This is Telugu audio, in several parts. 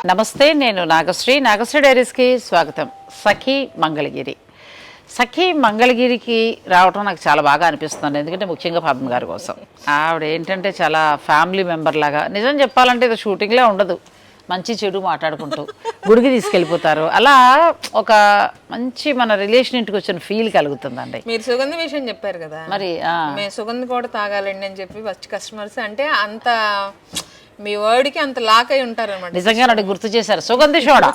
నమస్తే, నేను నాగశ్రీ డైరీస్కి స్వాగతం. సఖీ మంగళగిరికి రావటం నాకు చాలా బాగా అనిపిస్తుంది. ఎందుకంటే ముఖ్యంగా పద్మ గారి కోసం. ఆవిడ ఏంటంటే చాలా ఫ్యామిలీ మెంబర్ లాగా, నిజం చెప్పాలంటే ఇది షూటింగ్లో ఉండదు, మంచి చెడు మాట్లాడుకుంటూ గుడికి తీసుకెళ్ళిపోతారు. అలా ఒక మంచి మన రిలేషన్ ఇంటికి వచ్చిన ఫీల్ కలుగుతుందండి. మీరు సుగంధ విషయం చెప్పారు కదా, మరి మేము సుగంధ కూడా తాగాలండి అని చెప్పి ఫస్ట్ కస్టమర్స్ అంటే అంత మీ వర్డ్కి అంత లాక్ అయి ఉంటారు అనమాట. నిజంగా నాకు గుర్తు చేశారు. సుగంధి సోడా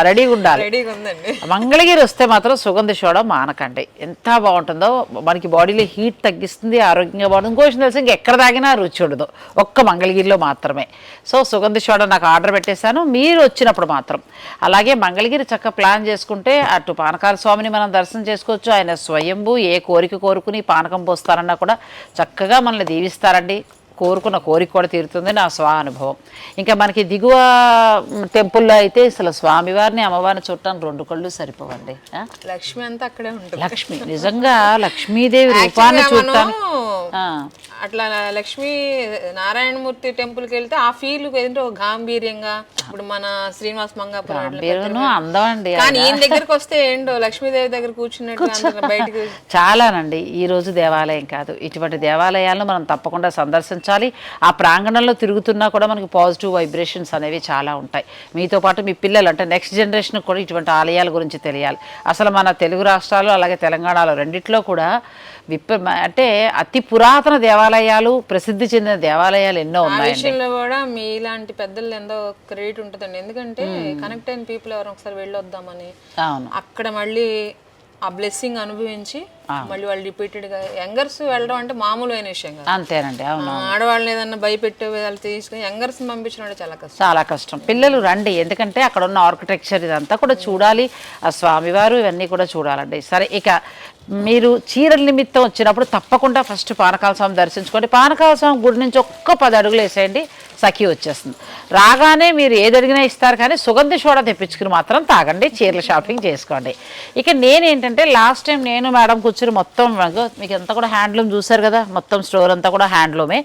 రెడీగా ఉండాలి. రెడీగా ఉందండి. మంగళగిరి వస్తే మాత్రం సుగంధి సోడా మానకండి. ఎంత బాగుంటుందో, మనకి బాడీలో హీట్ తగ్గిస్తుంది, ఆరోగ్యంగా బాగుంటుంది. ఇంకో విషయం తెలిసి ఇంకెక్కడ తాగినా రుచి ఉండదు, ఒక్క మంగళగిరిలో మాత్రమే. సో సుగంధి సోడా నాకు ఆర్డర్ పెట్టేశాను, మీరు వచ్చినప్పుడు మాత్రం. అలాగే మంగళగిరి చక్కగా ప్లాన్ చేసుకుంటే అటు పానకాల స్వామిని మనం దర్శనం చేసుకోవచ్చు. ఆయన స్వయంభూ, ఏ కోరిక కోరుకుని పానకం పోస్తారన్నా కూడా చక్కగా మనల్ని దీవిస్తారండి. కోరుకున్న కోరిక కూడా తీరుతుంది, నా అనుభవం. ఇంకా మనకి దిగువ టెంపుల్లో అయితే అసలు స్వామివారిని అమ్మవారిని చూడటానికి 2 కళ్ళు సరిపోవండి. లక్ష్మి అంతా అక్కడే ఉంటుంది. లక్ష్మి నిజంగా లక్ష్మీదేవి రూపాన్ని చూడటానికి అట్లా లక్ష్మీ నారాయణమూర్తి టెంపుల్కి వెళ్తే ఆ ఫీల్ ఏంటో గాంభీర్యంగా, ఇప్పుడు మన శ్రీనివాస్ మంగాపురం అందం అండి. కానీ ఈయన దగ్గరకు వస్తే ఏంటో లక్ష్మీదేవి దగ్గర కూర్చున్నట్టు బయటకు చాలానండి. ఈ రోజు దేవాలయం కాదు, ఇటువంటి దేవాలయాలను మనం తప్పకుండా సందర్శించాలి. ఆ ప్రాంగణంలో తిరుగుతున్నా కూడా మనకి పాజిటివ్ వైబ్రేషన్స్ అనేవి చాలా ఉంటాయి. మీతో పాటు మీ పిల్లలు అంటే నెక్స్ట్ జనరేషన్ కూడా ఇటువంటి ఆలయాల గురించి తెలియాలి. అసలు మన తెలుగు రాష్ట్రాలు అలాగే తెలంగాణలో రెండిట్లో కూడా అంటే అతి పురాతన దేవాలయాలు, ప్రసిద్ధి చెందిన దేవాలయాలు ఎన్నో ఉన్నాయి. విషయంలో కూడా మీ ఇలాంటి పెద్దలు ఎంతో క్రెడిట్ ఉంటుందండి. ఎందుకంటే కనెక్ట్ అయిన పీపుల్ ఎవరు ఒకసారి వెళ్ళొద్దామని అక్కడ మళ్ళీ ఆ బ్లెస్సింగ్ అనుభవించి మళ్ళీ వాళ్ళు రిపీటెడ్ గా యంగర్స్ వెళ్ళడం అంటే మామూలైన విషయం కాదు. అంతేనండి, అవును. ఆడవాళ్ళని ఏదన్నా భయపెట్టే వాళ్ళు తీసుకుని యంగర్స్ పంపించడం చాలా కష్టం. పిల్లలు రండి, ఎందుకంటే అక్కడ ఉన్న ఆర్కిటెక్చర్ ఇదంతా కూడా చూడాలి, ఆ స్వామివారు ఇవన్నీ కూడా చూడాలండి. సరే, ఇక మీరు చీరల నిమిత్తం వచ్చినప్పుడు తప్పకుండా ఫస్ట్ పానకాల స్వామి దర్శించుకోండి. పానకాల స్వామి గుడి నుంచి ఒక్క 10 అడుగులు వేసేయండి, సఖీ వచ్చేస్తుంది. రాగానే మీరు ఏది అడిగినా ఇస్తారు, కానీ సుగంధి సోడా తెప్పించుకుని మాత్రం తాగండి, చీరల షాపింగ్ చేసుకోండి. ఇక నేనేంటంటే లాస్ట్ టైం నేను మేడం కూర్చుని మొత్తం మీకు అంతా కూడా హ్యాండ్లూమ్ చూసారు కదా, మొత్తం స్టోర్ అంతా కూడా హ్యాండ్లూమే.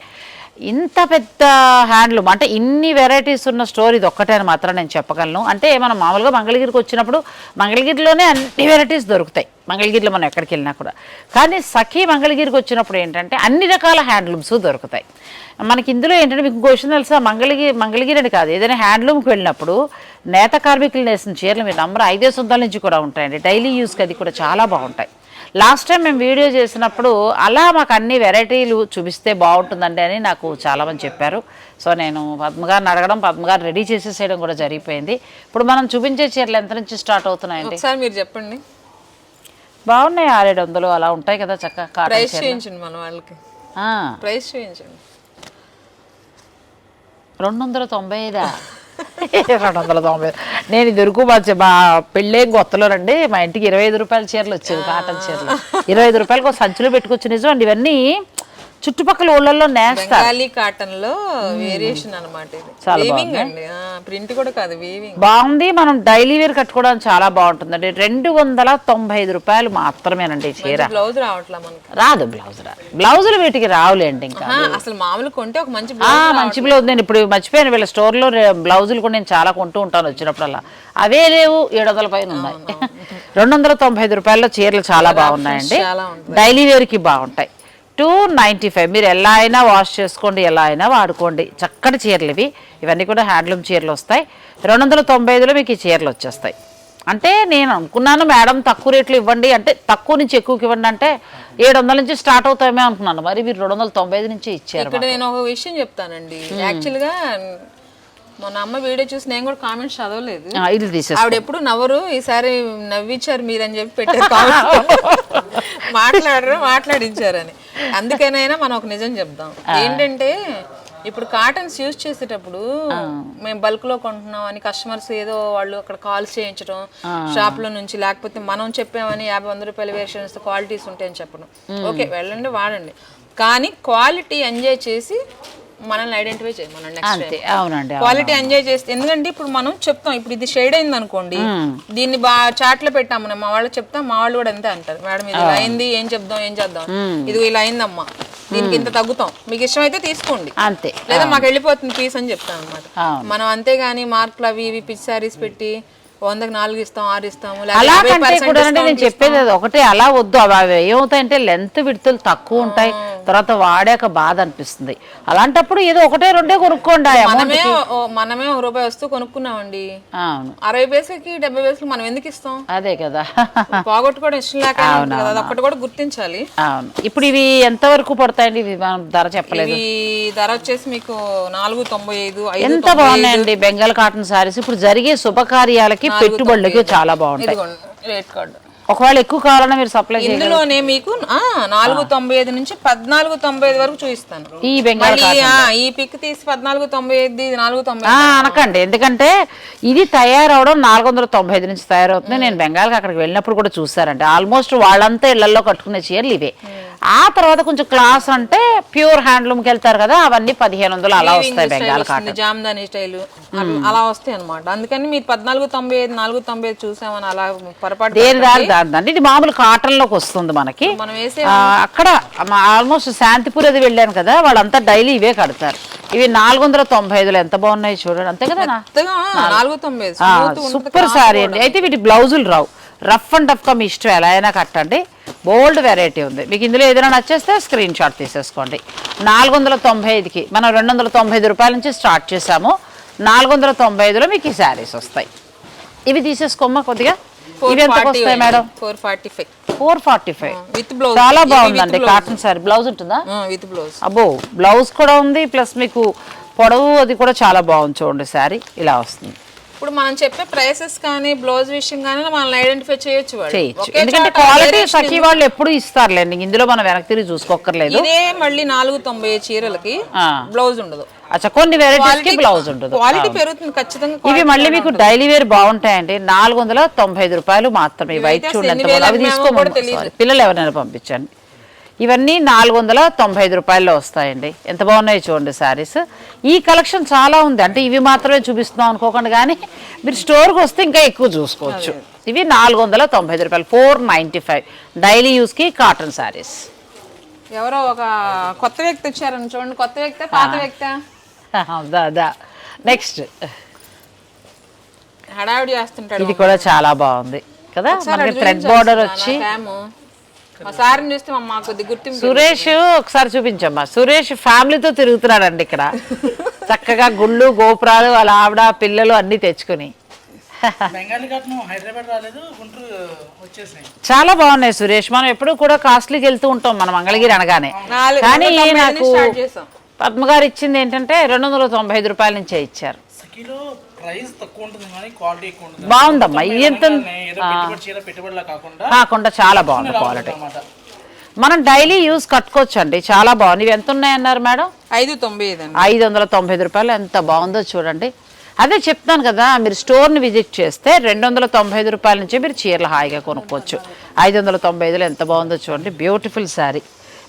ఇంత పెద్ద హ్యాండ్లూమ్ అంటే ఇన్ని వెరైటీస్ ఉన్న స్టోర్ ఇది ఒక్కటే అని మాత్రం నేను చెప్పగలను. అంటే మనం మామూలుగా మంగళగిరికి వచ్చినప్పుడు మంగళగిరిలోనే అన్ని వెరైటీస్ దొరుకుతాయి, మంగళగిరిలో మనం ఎక్కడికి వెళ్ళినా కూడా. కానీ సఖీ మంగళగిరికి వచ్చినప్పుడు ఏంటంటే అన్ని రకాల హ్యాండ్లూమ్స్ దొరుకుతాయి మనకి. ఇందులో ఏంటంటే మీకు క్వశ్చన్ తెలుసా, మంగళగిరి అని కాదు, ఏదైనా హ్యాండ్లూమ్కి వెళ్ళినప్పుడు నేత కార్మికులు నేసిన చీరలు మీరు నంబర్ 500 నుంచి కూడా ఉంటాయండి. డైలీ యూస్కి అది కూడా చాలా బాగుంటాయి. లాస్ట్ టైం మేము వీడియో చేసినప్పుడు అలా మాకు అన్ని వెరైటీలు చూపిస్తే బాగుంటుందండి అని నాకు చాలామంది చెప్పారు. సో నేను పద్మగారిని అడగడం, పద్మగారు రెడీ చేసేసేయడం కూడా జరిగిపోయింది. ఇప్పుడు మనం చూపించే చీరలు ఎంత నుంచి స్టార్ట్ అవుతున్నాయండి ఒకసారి మీరు చెప్పండి. బాగున్నాయి, 600-700 అలా ఉంటాయి కదా చక్కగా. ప్రైస్ చేయించండి మన వాళ్ళకి, ప్రైస్ చేయించండి. 295 290. నేను దొరుకు మా పెళ్ళే కొత్తలోనండి, మా ఇంటికి 25 రూపాయల చీరలు వచ్చేవి, కాటన్ చీరలు. 25 రూపాయలకు సంచులు పెట్టుకొచ్చి. నిజం అండి, ఇవన్నీ చుట్టుపక్కల ఊళ్ళల్లో నేస్తారు. కాటన్ లో వేరియేషన్ అన్నమాట. ఇది వీవింగ్ అండి, ప్రింట్ కూడా కాదు, వీవింగ్. బాగుంది, మనం డైలీ వేర్ కట్టుకోవడానికి చాలా బాగుంటుందండి. 295 రూపాయలు మాత్రమేనండి చీర. బ్లౌజ్ రావట్లా మనకి, రాదు బ్లౌజులు వీటికి రావులేండి. ఇంకా అసలు మామూలు కొంటే ఒక మంచి బ్లౌజ్. నేను ఇప్పుడు మర్చిపోయాను, వీళ్ళ స్టోర్లో బ్లౌజులు కూడా నేను చాలా కొంటూ ఉంటాను వచ్చినప్పుడల్లా. అవే లేవు, 700 పైన ఉన్నాయి. 295 రూపాయల్లో చీరలు చాలా బాగున్నాయండి, డైలీ వేర్కి బాగుంటాయి. 295. మీరు ఎలా అయినా వాష్ చేసుకోండి, ఎలా అయినా వాడుకోండి. చక్కటి చీరలు ఇవన్నీ కూడా హ్యాండ్లూమ్ చీరలు వస్తాయి. 295లో మీకు ఈ చీరలు వచ్చేస్తాయి. అంటే నేను అనుకున్నాను మేడం తక్కువ రేట్లు ఇవ్వండి అంటే, తక్కువ నుంచి ఎక్కువకి ఇవ్వండి అంటే 700 నుంచి స్టార్ట్ అవుతామే అనుకున్నాను. మరి మీరు 295 నుంచి ఇచ్చారు. ఇక్కడ నేను ఒక విషయం చెప్తానండి. యాక్చువల్గా మొన్న అమ్మ వీడియో చూసి నేను కూడా కామెంట్స్ చదవలేదు, ఆవిడ ఎప్పుడు నవ్వరు, ఈసారి నవ్వించారు మీరని చెప్పి పెట్టారు, మాట్లాడించారని. అందుకనైనా మనం ఒక నిజం చెప్దాం. ఏంటంటే ఇప్పుడు కాటన్స్ యూజ్ చేసేటప్పుడు మేము బల్క్ లో కొంటున్నాం అని కస్టమర్స్ ఏదో వాళ్ళు అక్కడ కాల్స్ చేయించడం షాప్ లో నుంచి, లేకపోతే మనం చెప్పామని 50-100 రూపాయల వేరియేషన్స్ క్వాలిటీస్ ఉంటాయని చెప్పడం. ఓకే, వెళ్ళండి వాడండి, కానీ క్వాలిటీ ఎంజాయ్ చేసి మనల్ని ఐడెంటిఫై చేయాలి. మనం నెక్స్ట్ క్వాలిటీ ఎంజాయ్ చేస్తే, ఎందుకంటే ఇప్పుడు మనం చెప్తాం, ఇప్పుడు ఇది షేడ్ అయింది అనుకోండి, దీన్ని చాట్ లో పెట్టాము, మా వాళ్ళు చెప్తాం, మా వాళ్ళు కూడా అంతే అంటారు, మేడం ఇది ఇలా అయింది, ఏం చెప్దాం, ఏం చేద్దాం, ఇది ఇలా అయిందమ్మా, దీనికి ఇంత తగ్గుతాం, మీకు ఇష్టం అయితే తీసుకోండి, అంతే. లేదా మాకు వెళ్ళిపోతుంది పీస్ అని చెప్తాం అనమాట. అవును. మనం అంతేగాని మార్కులు అవి ఇవి పిచ్ శారీస్ పెట్టి 100కి 4 ఇస్తాం, 6 ఇస్తాము, అలా కంటే కూడా నేను చెప్పేది అది ఒకటే, అలా వద్దు. అవి ఏమవుతాయంటే లెంత్ విడుతులు తక్కువ ఉంటాయి, తర్వాత వాడాక బాధ అనిపిస్తుంది. అలాంటప్పుడు ఏదో ఒకటే రెండే కొనుక్కోండి. మనమే ₹1 వస్తూ కొనుక్కున్నామండి, అవును, 60 పైసలకి 70 పైసలకి మనం ఎందుకు ఇస్తాం? అదే కదా. పోగొట్టుకోవడం ఇష్టం లేక అదొక్కటి కూడా గుర్తించాలి. అవును. ఇప్పుడు ఇవి ఎంత వరకు పడతాయండి? ఇవి మనం ధర చెప్పలేదు. ఈ ధర వచ్చేసి మీకు 495. ఎంత బాగున్నాయండి బెంగాల్ కాటన్ సారీస్. ఇప్పుడు జరిగే శుభకార్యాలకి పెట్టుబడులకి చాలా బాగుంటాయి. రేట్ కార్డు ఒకవేళ ఎక్కువ కావాలన్నా మీరు సప్లై చేయాలి. ఇందులోనే మీకు 495 నుంచి 1495 వరకు చూపిస్తాను. ఈ బెంగాల్ ఈ పిక్ తీసి 1495 490 అనకండి, ఎందుకంటే ఇది తయారవడం 495 నుంచి తయారవుతుంది. నేను బెంగాల్కి అక్కడికి వెళ్ళినప్పుడు కూడా చూసారంటే ఆల్మోస్ట్ వాళ్ళంతా ఇళ్లలో కట్టుకునే చీరలు ఇవే. ఆ తర్వాత కొంచెం క్లాస్ అంటే ప్యూర్ హ్యాండ్లూమ్కి వెళ్తారు కదా, అవన్నీ 1500 అలా వస్తాయి బెంగాల్ కాటన్. జామ్దాని స్టైల్ అలా వస్తాయి అనమాట. అందుకని మీరు 1495 495 చూసామని అలా పొరపాటు దేని దారిదండి. ఇది మామూలు కాటన్ లోకి వస్తుంది మనకి. మనం వేసే అక్కడ ఆల్మోస్ట్ శాంతిపూర్ అది వెళ్ళాను కదా, వాళ్ళంతా డైలీ ఇవే కడతారు. ఇవి 495 ఎంత బాగున్నాయి చూడండి, అంతే కదా. 490 సూపర్ సారీ అండి. అయితే వీటి బ్లౌజులు రావు, రఫ్ అండ్ టఫ్గా మీ ఇష్టం ఎలా అయినా కట్టండి. బోల్డ్ వెరైటీ ఉంది. మీకు ఇందులో ఏదైనా నచ్చేస్తే స్క్రీన్ షాట్ తీసేసుకోండి. 495కి మనం 295 రూపాయల నుంచి స్టార్ట్ చేసాము. 495లో మీకు ఈ శారీస్ వస్తాయి. ఇవి తీసేసుకోమ్మా కొద్దిగా. ఇవి ఎంత వస్తాయి మేడం? 445 with blouse. చాలా బాగుందండి కాటన్ సారీ. బ్లౌజ్ ఉంటుందా? With blouse. అబ్బో, బ్లౌజ్ కూడా ఉంది, ప్లస్ మీకు పొడవు అది కూడా చాలా బాగుంది చూడండి. శారీ ఇలా వస్తుంది. ఇప్పుడు మనం చెప్పే ప్రైసెస్ కానీ బ్లౌజ్ విషయం కానీ మనం ఐడెంటిఫై చేయొచ్చు. ఎందుకంటే క్వాలిటీ సఖీ వాళ్ళు ఎప్పుడు ఇస్తారులేండి, ఇందులో మనం వెనక్కి తిరిగి చూసుకోక్కర్లేదు. ఇదే మళ్ళీ 490 చీరలకి బ్లౌజ్ ఉండదు. అచ్చా, కొన్ని వెరైటీస్ కి బ్లౌజ్ ఉండదు. క్వాలిటీ పెరుగుతుంది ఖచ్చితంగా. ఇవి మళ్ళీ మీకు డైలీ వేర్ బాగుంటాయండి. 495 రూపాయలు మాత్రమే. వైట్ చూడండి, అవి తీసుకోమని పిల్లలు ఎవరైనా పంపించండి. ఇవన్నీ 495 రూపాయల్లో వస్తాయండి. ఎంత బాగున్నాయి చూడండి శారీస్. ఈ కలెక్షన్ చాలా ఉంది, అంటే ఇవి మాత్రమే చూపిస్తున్నాం అనుకోకండి, కానీ మీరు స్టోర్కి వస్తే ఇంకా ఎక్కువ చూసుకోవచ్చు. ఇవి 495 రూపాయలు, 495 డైలీ యూస్కి కాటన్ శారీస్. ఎవరో ఒక కొత్త వ్యక్తి వచ్చారని చూడండి. కొత్త వ్యక్తి పాత వ్యక్తి? నెక్స్ట్ హడావిడి చేస్తుంటాడు. ఇది కూడా చాలా బాగుంది కదా, థ్రెడ్ బార్డర్ వచ్చి. సురేష్ ఒకసారి చూపించమ్మా. సురేష్ ఫ్యామిలీతో తిరుగుతున్నాడండి ఇక్కడ, చక్కగా గుళ్ళు గోపురాలు వాళ్ళ ఆవిడ పిల్లలు అన్ని తెచ్చుకుని. చాలా బాగున్నాయి సురేష్. మనం ఎప్పుడు కూడా కాస్ట్లీకి వెళ్తూ ఉంటాం మన మంగళగిరి అనగానే, కానీ నాకు పద్మగారు ఇచ్చింది ఏంటంటే 295 రూపాయల నుంచే ఇచ్చారు. బాగుందమ్మా. ఇది ఎంత కాకుండా చాలా బాగుంది క్వాలిటీ. మనం డైలీ యూజ్ కట్టుకోవచ్చు అండి, చాలా బాగుంది. ఇవి ఎంత ఉన్నాయన్నారు మేడం? 590 రూపాయలు. ఎంత బాగుందో చూడండి. అదే చెప్తాను కదా, మీరు స్టోర్ని విజిట్ చేస్తే 295 రూపాయల నుంచి మీరు చీరలు హాయిగా కొనుక్కోవచ్చు. 595లో ఎంత బాగుందో చూడండి. బ్యూటిఫుల్ శారీ.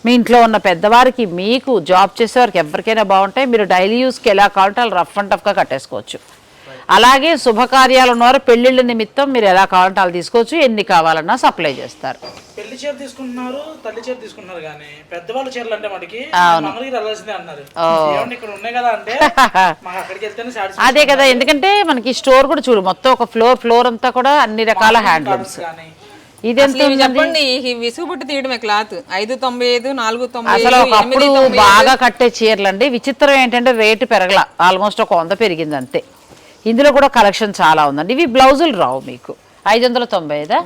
మీ ఇంట్లో ఉన్న పెద్దవారికి, మీకు జాబ్ చేసేవారికి ఎవరికైనా బాగుంటాయి. మీరు డైలీ యూస్కి ఎలా కావాలంటే అలా రఫ్ అండ్ టఫ్గా కట్టేసుకోవచ్చు. అలాగే శుభకార్యాలు ఉన్నవారు పెళ్లిళ్ళ నిమిత్తం మీరు ఎలా కావాలంటే అలా తీసుకోవచ్చు. ఎన్ని కావాలన్నా సప్లై చేస్తారు. పెళ్లి చీర తీసుకుంటున్నారు, తల్లి చీర తీసుకుంటున్నారు, కానీ పెద్దవాళ్ళ చీరలు అంటే మనకి అన్నారు. ఇక్కడ ఉన్నాయి కదా అంటే అక్కడికి వెళ్తే అదే కదా, ఎందుకంటే మనకి స్టోర్ కూడా చూడు, మొత్తం ఒక ఫ్లోర్ అంతా కూడా అన్ని రకాల హ్యాండ్లూమ్స్. చెప్పండి, విసుగుబుట్టి తీయడమే క్లాత్. 595 490. అసలు ఒకప్పుడు బాగా కట్టే చీరలు అండి. విచిత్రం ఏంటంటే రేటు పెరగల, ఆల్మోస్ట్ ఒక 100 పెరిగింది అంతే. ఇందులో కూడా కలెక్షన్ చాలా ఉందండి. ఇవి బ్లౌజులు రావు మీకు. 590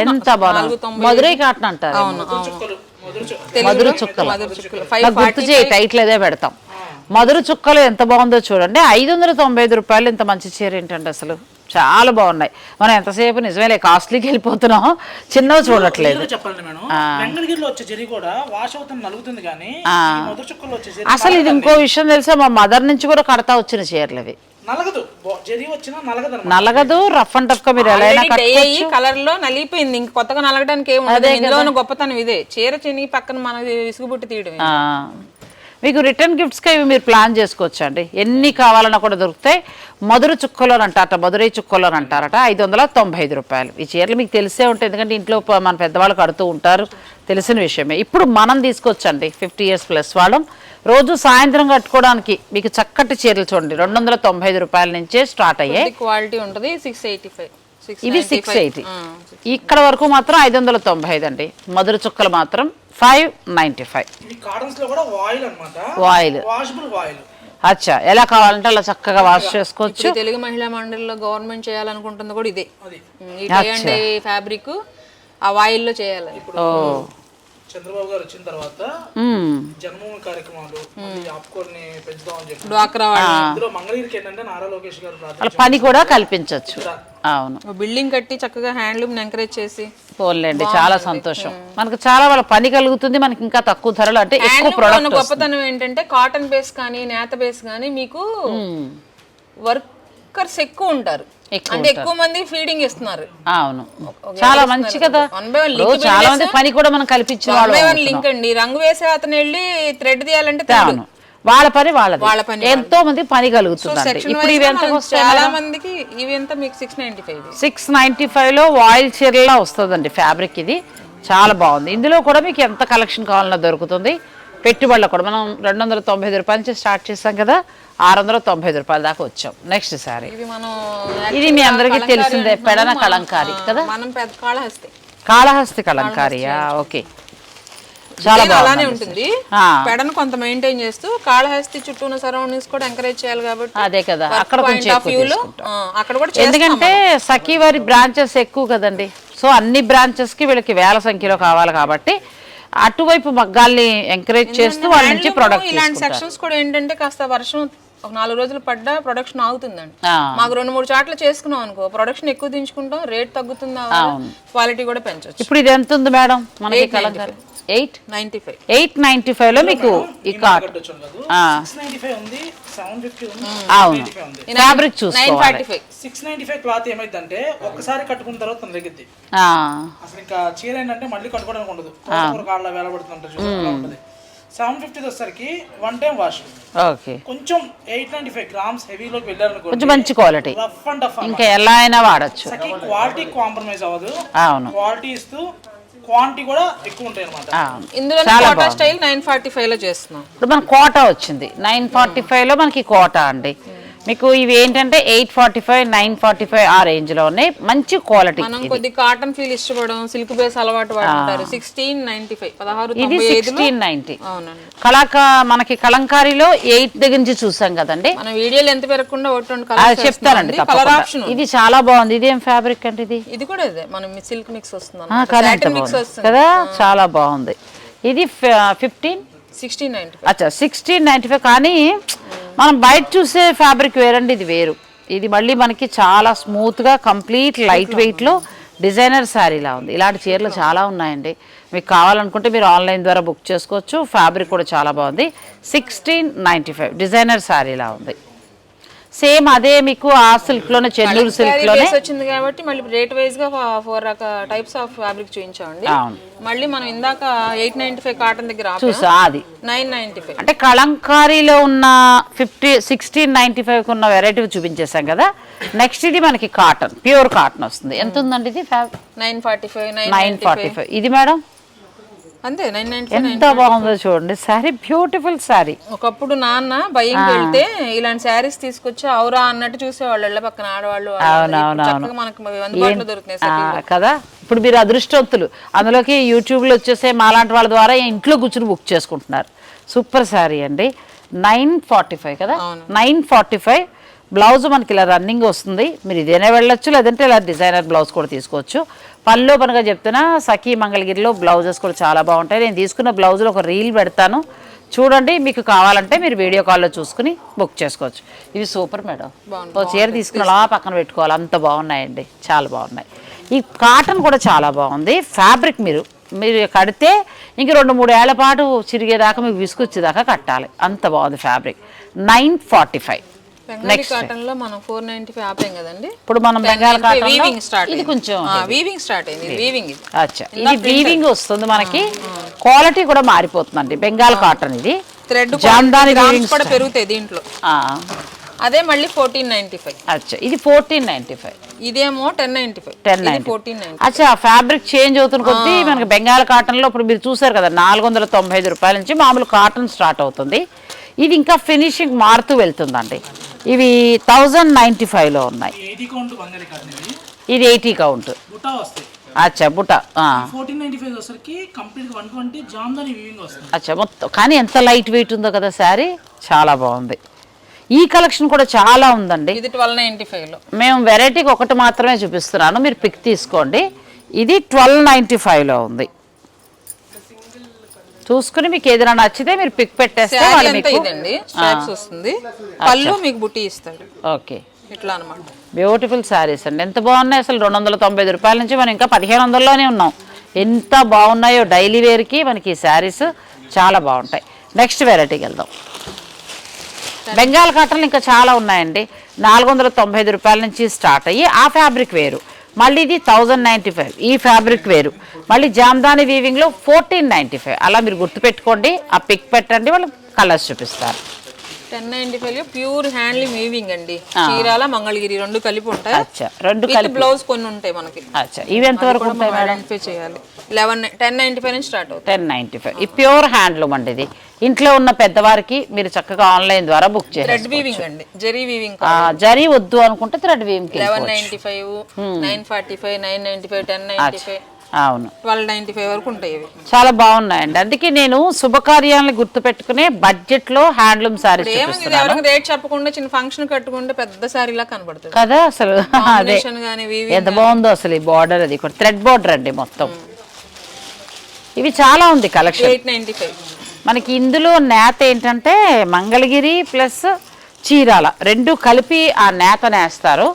ఎంత బాగుంది. మధురై కాటన్ అంటారు. మధుర చుక్కలు. గుర్తు చేయి, టైటిల్ అదే పెడతాం. మధుర చుక్కలు ఎంత బాగుందో చూడండి. 595 రూపాయలు. ఇంత మంచి చీర ఏంటంటే అసలు చాలా బాగున్నాయి. మనం ఎంతసేపు నిజమేలే కాస్ట్లీకి వెళ్ళిపోతున్నాం, చిన్నవి చూడట్లేదు. అసలు ఇది ఇంకో విషయం తెలుసా, మా మదర్ నుంచి కూడా కడతా వచ్చిన చీరలు అవి. నలగదు, రఫ్ అండ్ టఫ్ గా మీరు ఎలా కట్టుకోవచ్చు. కలర్ లో నలిగిపోయింది, ఇంక కొత్తగా నలగడానికి ఏముంది. ఇందులో గొప్పతనం ఇదే. చీర చిని పక్కన మనకి విసుగుబుట్టి తీయడం. మీకు రిటర్న్ గిఫ్ట్స్కి ఇవి మీరు ప్లాన్ చేసుకోవచ్చు అండి. ఎన్ని కావాలన్నా కూడా దొరుకుతాయి. మధుర చుక్కలోని అంటారట, మధురై చుక్కలోని అంటారట. 595 రూపాయలు. ఈ చీరలు మీకు తెలిసే ఉంటాయి, ఎందుకంటే ఇంట్లో మన పెద్దవాళ్ళు కడుతూ ఉంటారు, తెలిసిన విషయమే. ఇప్పుడు మనం తీసుకొచ్చండి 50 years ప్లస్ వాళ్ళం రోజు సాయంత్రం కట్టుకోవడానికి మీకు చక్కటి చీరలు చూడండి 295 రూపాయల నుంచే స్టార్ట్ అయ్యాయి. క్వాలిటీ ఉంటుంది 685. ఇవి 680. ఇక్కడ వరకు మాత్రం 595 అండి. మధుర చుక్కలు మాత్రం 595. ఇది కాటన్స్ లో కూడా వాయిల్ అన్నమాట. Voile, washable voile. అచ్చా, ఎలా కావాలంటే అలా చక్కగా వాష్ చేసుకోవచ్చు. తెలుగు మహిళా మండలిలో గవర్నమెంట్ చేయాలనుకుంటుంది కూడా ఇదే. ఈ అచ్చా. ఫ్యాబ్రిక్ ఆ వాయిల్ లో చేయాలి. ఓ, చంద్రబాబు గారు వచ్చిన తర్వాత జన్మభూమి కార్యక్రమాలు ఆపుకోని పెంచుదామని చెప్పి డ్వాక్రా ఇందులో మంగళగిరికి ఏంటంటే నారా లోకేష్ గారు వాళ్ళ పని కూడా కల్పించవచ్చు. అవును, బిల్డింగ్ కట్టి చక్కగా హ్యాండ్లూమ్ ఎంకరేజ్ చేసి పోన్లేండి, చాలా సంతోషం. మనకు చాలా వాళ్ళ పని కలుగుతుంది, మనకి ఇంకా తక్కువ ధరలు, అంటే ఎక్కువ ప్రొడక్ట్. గొప్పతనం ఏంటంటే కాటన్ బేస్ కానీ నేత బేస్ కానీ మీకు వర్కర్స్ ఎక్కువ ఉంటారు, అంటే ఎక్కువ మంది ఫీడింగ్ ఇస్తున్నారు. అవును, చాలా మంచి కదా. చాలా మంది పని కూడా మనం కల్పించిన వాళ్ళు. లింక్ అండి, రంగు వేసే అతను వెళ్ళి థ్రెడ్ తీయాలంటే వాళ్ళ పని వాళ్ళది, ఎంతో మంది పని కలుగుతుంది. ఇప్పుడు ఇవి ఎంత చాలా మందికి ఇవి ఎంత మీకు 695. 695 లో వాయిల్ చీరలా వస్తుందండి ఫ్యాబ్రిక్. ఇది చాలా బాగుంది. ఇందులో కూడా మీకు ఎంత కలెక్షన్ కావాలన్నా దొరుకుతుంది. పెట్టుబడులు కూడా మనం 295 రూపాయల నుంచి స్టార్ట్ చేసాం కదా, 695 రూపాయల దాకా వచ్చాం. నెక్స్ట్ సారీ, ఇది మీ అందరికీ తెలిసిందే, పెడన కలంకారీ కదా, కాళహస్తి కలంకారీయా? ఓకే, చాలా అలానే ఉంటుంది. పెడను కొంత మెయింటైన్ చేస్తూ కాళహస్తి చుట్టూ ఉన్న సరౌండింగ్స్ కూడా ఎంకరేజ్ చేయాలి కాబట్టి అదే కదా, అక్కడ కొంచెం అక్కడ కూడా ఎందుకంటే సఖీ వారి బ్రాంచెస్ ఎక్కువ కదండి. సో అన్ని బ్రాంచెస్ కి వీళ్ళకి వేల సంఖ్యలో కావాలి కాబట్టి అటువైపు మగ్గాల్ని ఎంకరేజ్ చేస్తూ వాళ్ళ నుంచి ప్రొడక్ట్. ఇలాంటి సెక్షన్స్ కూడా ఏంటంటే కాస్త వర్షం ఒక 4 రోజులు పడ్డా ప్రొడక్షన్ ఆగుతుందండి. మాకు 2-3 చాట్లు చేసుకున్నాం అనుకో, ప్రొడక్షన్ ఎక్కువ దించుకుంటాం, రేట్ తగ్గుతుంది, క్వాలిటీ కూడా పెంచొచ్చు. ఇప్పుడు ఇది ఎంత ఉంది మేడం మనకి కలంకారీ? 895. 895 లో మీకు ఈ కాట్ 695 ఉంది, 750 ఉంది. అవును, ఫ్యాబ్రిక్ చూసుకోవాలి. 695 క్లాత్ ఏమైందంటే ఒక్కసారి కట్టుకున్న తర్వాత తగ్గిద్ది. అసలు ఇంకా చీర ఏంటంటే మళ్ళీ కట్టుకోవడానికి ఉండదు, కాళ్ళ వేలబడుతుంటారు చూడండి. 750 వచ్చేసరికి 1 time వాష్. ఓకే, కొంచెం 895 grams హెవీలోకి వెళ్ళారనుకో, కొంచెం మంచి క్వాలిటీ, రఫ్ అండ్ టఫ్, ఇంకా ఎలా అయినా వాడచ్చు. క్వాలిటీ కాంప్రమైజ్ అవ్వదు. అవును, క్వాలిటీ ఇస్తూ క్వాంటిటీ కూడా ఎక్కువ ఉంటాయి అన్నమాట. ఇందులో కోటా స్టైల్ 945 లో చేస్తున్నాం. ఇప్పుడు మన కోటా వచ్చింది 945 లో మనకి కోటా అండి. మీకు ఇవి ఏంటంటే 845, 945 ఆ రేంజ్ లో ఉన్నాయి, మంచి క్వాలిటీ. మనం కొద్ది కాటన్ ఫీల్ ఇష్టపడడం, సిల్క్ బేస్ అలవాటు పడతారు. 1695, ఇది 1690. అవునండి. మనకి కలంకారీలో 8 దగ్గర నుంచి చూసాం కదండి. మన వీడియోలు ఎంత పెరగకుండా చెప్తానండి. కలర్ ఆప్షన్ ఇది చాలా బాగుంది. ఇది ఏం ఫ్యాబ్రిక్ అంటే? ఇది కూడా ఇదే మనం సిల్క్ మిక్స్ వస్తుంది కదా, చాలా బాగుంది. ఇది 1695. అచ్చా 1695. కానీ మనం బయట చూసే ఫ్యాబ్రిక్ వేరండి, ఇది వేరు. ఇది మళ్ళీ మనకి చాలా స్మూత్గా కంప్లీట్ లైట్ వెయిట్లో డిజైనర్ శారీలా ఉంది. ఇలాంటి చీరలు చాలా ఉన్నాయండి. మీకు కావాలనుకుంటే మీరు ఆన్లైన్ ద్వారా బుక్ చేసుకోవచ్చు. ఫ్యాబ్రిక్ కూడా చాలా బాగుంది. 1695 డిజైనర్ శారీలా ఉంది. సేమ్ అదే మీకు ఆ సిల్క్ లోనే, చెన్నూరు సిల్క్ లోనే వచ్చింది కాబట్టి మళ్ళీ రేట్ వైజ్ గా 4 టైప్స్ ఆఫ్ ఫ్యాబ్రిక్ చూపించామండి. మళ్ళీ మనం ఇందాక 895 కాటన్ దగ్గర చూసా, అది 995. అంటే కలంకారీలో ఉన్న 1695 ఉన్న వెరైటీ చూపించేసాం కదా. నెక్స్ట్ ఇది మనకి కాటన్, ప్యూర్ కాటన్ వస్తుంది. ఎంత ఉందండి ఇది? 945. ఇది మేడం అంతే 995. ఎంత బాగుందో చూడండి శారీ, బ్యూటిఫుల్ శారీ. ఒకప్పుడు నాన్న భయంకి వెళ్తే ఇలాంటి శారీస్ తీసుకొచ్చి ఔరా అన్నట్టు చూసేవాళ్ళు, ఇళ్ళ పక్కన ఆడవాళ్ళు. కదా, ఇప్పుడు మీరు అదృష్టవంతులు. అందులోకి యూట్యూబ్ లో వచ్చేసే మాలాంటి వాళ్ళ ద్వారా ఇంట్లో కూర్చుని బుక్ చేసుకుంటున్నారు. సూపర్ శారీ అండి. 945 కదా, 945. బ్లౌజ్ మనకి ఇలా రన్నింగ్ వస్తుంది. మీరు ఇదేనే వెళ్ళొచ్చు, లేదంటే ఇలా డిజైనర్ బ్లౌజ్ కూడా తీసుకోవచ్చు. పళ్ళు పనుగా చెప్తున్నా, సఖీ మంగళగిరిలో బ్లౌజెస్ కూడా చాలా బాగుంటాయి. నేను తీసుకున్న బ్లౌజ్లో ఒక రీల్ పెడతాను చూడండి. మీకు కావాలంటే మీరు వీడియో కాల్లో చూసుకుని బుక్ చేసుకోవచ్చు. ఇవి సూపర్ మేడం. ఓ చీర తీసుకుని అలా పక్కన పెట్టుకోవాలి, అంత బాగున్నాయండి, చాలా బాగున్నాయి. ఈ కాటన్ కూడా చాలా బాగుంది. ఫ్యాబ్రిక్ మీరు కడితే ఇంక 2-3 ఏళ్ల పాటు చిరిగేదాకా, మీకు విసుకొచ్చేదాకా కట్టాలి, అంత బాగుంది ఫ్యాబ్రిక్. 945. నెక్స్ట్ కాటన్ లో మనం 495 ఆపాం కదండి. ఇప్పుడు మనం బెంగాల్ కాటన్ ఇది కొంచెం వీవింగ్ స్టార్ట్ అయింది. వీవింగ్ అచ్చా, ఇది వీవింగ్ వస్తుంది మనకి. క్వాలిటీ కూడా మారిపోతుందండి. బెంగాల్ కాటన్ ఇది థ్రెడ్ జామ్దాని కూడా పెరుగుతాయి దీంట్లో. అదే మళ్ళీ 1495. అచ్చా ఇది 1495, ఇదేమో 1095. 1495. అచ్చా ఫ్యాబ్రిక్ చేంజ్ అవుతున్న కొద్దీ మనకి బెంగాల్ కాటన్ లో ఇప్పుడు మీరు చూసారు కదా 495 రూపాయల నుంచి మామూలు కాటన్ స్టార్ట్ అవుతుంది. ఇది ఇంకా ఫినిషింగ్ మారుతూ వెళ్తుందండి. ఇవి 1095 లో ఉన్నాయి. ఇది 80 కౌంట్. అచ్చా బుట్ట. అచ్చా మొత్తం కానీ ఎంత లైట్ వెయిట్ ఉందో కదా శారీ, చాలా బాగుంది. ఈ కలెక్షన్ కూడా చాలా ఉందండి. ఇది 1295 లో. మేము వెరైటీకి ఒకటి మాత్రమే చూపిస్తున్నాను, మీరు పిక్ తీసుకోండి. ఇది 1295 లో ఉంది. చూసుకుని మీకు ఏదైనా నచ్చితే మీరు పిక్ పెట్టేస్తే వస్తుంది. పళ్ళు మీకు బుట్టి ఇస్తాడు. ఓకే ఇట్లా అన్నమాట. బ్యూటిఫుల్ శారీస్ అండి, ఎంత బాగున్నాయి అసలు. 295 రూపాయల నుంచి మనం ఇంకా 1500లోనే ఉన్నాం. ఎంత బాగున్నాయో డైలీ వేర్కి మనకి ఈ శారీస్ చాలా బాగుంటాయి. నెక్స్ట్ వెరైటీకి వెళ్దాం. బెంగాల్ కాటన్లు ఇంకా చాలా ఉన్నాయండి. 495 రూపాయల నుంచి స్టార్ట్ అయ్యి ఆ ఫ్యాబ్రిక్ వేరు, మళ్ళీ ఇది 1095 ఈ ఫ్యాబ్రిక్ వేరు, మళ్ళీ జామ్దాని వీవింగ్లో 1495. అలా మీరు గుర్తుపెట్టుకోండి, ఆ పిక్ పెట్టండి, వాళ్ళు కలర్స్ చూపిస్తారు. 1095 ప్యూర్ హ్యాండ్లూమ్ వీవింగ్ అండి. చీరాల మంగళగిరి రెండు కలిపి ఉంటాయి. అచ్చా రెండు కలిపి బ్లౌజ్ కొన్ని ఉంటాయి మనకి. అచ్చా ఇవి ఎంత వరకు ఉంటాయి మేడం? చేయాలి 1095 నుంచి స్టార్ట్ అవుతుంది. 1095 ఈ ప్యూర్ హ్యాండ్లూమ్ అండి. ఇది ఇంట్లో ఉన్న పెద్దవారికి మీరు చక్కగా ఆన్లైన్ ద్వారా బుక్ చేయాలి. థ్రెడ్ వీవింగ్ అండి, జరీ వీవింగ్. జరీ వద్దు అనుకుంటే థ్రెడ్ వీవింగ్ 1195, 945, 995, 1095. అవును 1295 వరకు ఉంటాయి. చాలా బాగున్నాయండి. అందుకే నేను శుభకార్యాలను గుర్తు పెట్టుకునే బడ్జెట్ లో హ్యాండ్లూమ్ సారీస్ చూపిస్తున్నాను. రేట్ చెప్పకుండా చిన్న ఫంక్షన్ కట్టుకుంటే పెద్ద సారీలా కనబడుతుంది కదా అసలు. అదే ఎంత బాగుందో అసలు ఈ బార్డర్, అది కూడా థ్రెడ్ బార్డర్ అండి మొత్తం. ఇవి చాలా ఉంది కలెక్షన్. 895 మనకి ఇందులో నేత ఏంటంటే మంగళగిరి ప్లస్ చీరాల రెండు కలిపి ఆ నేత నేస్తారు.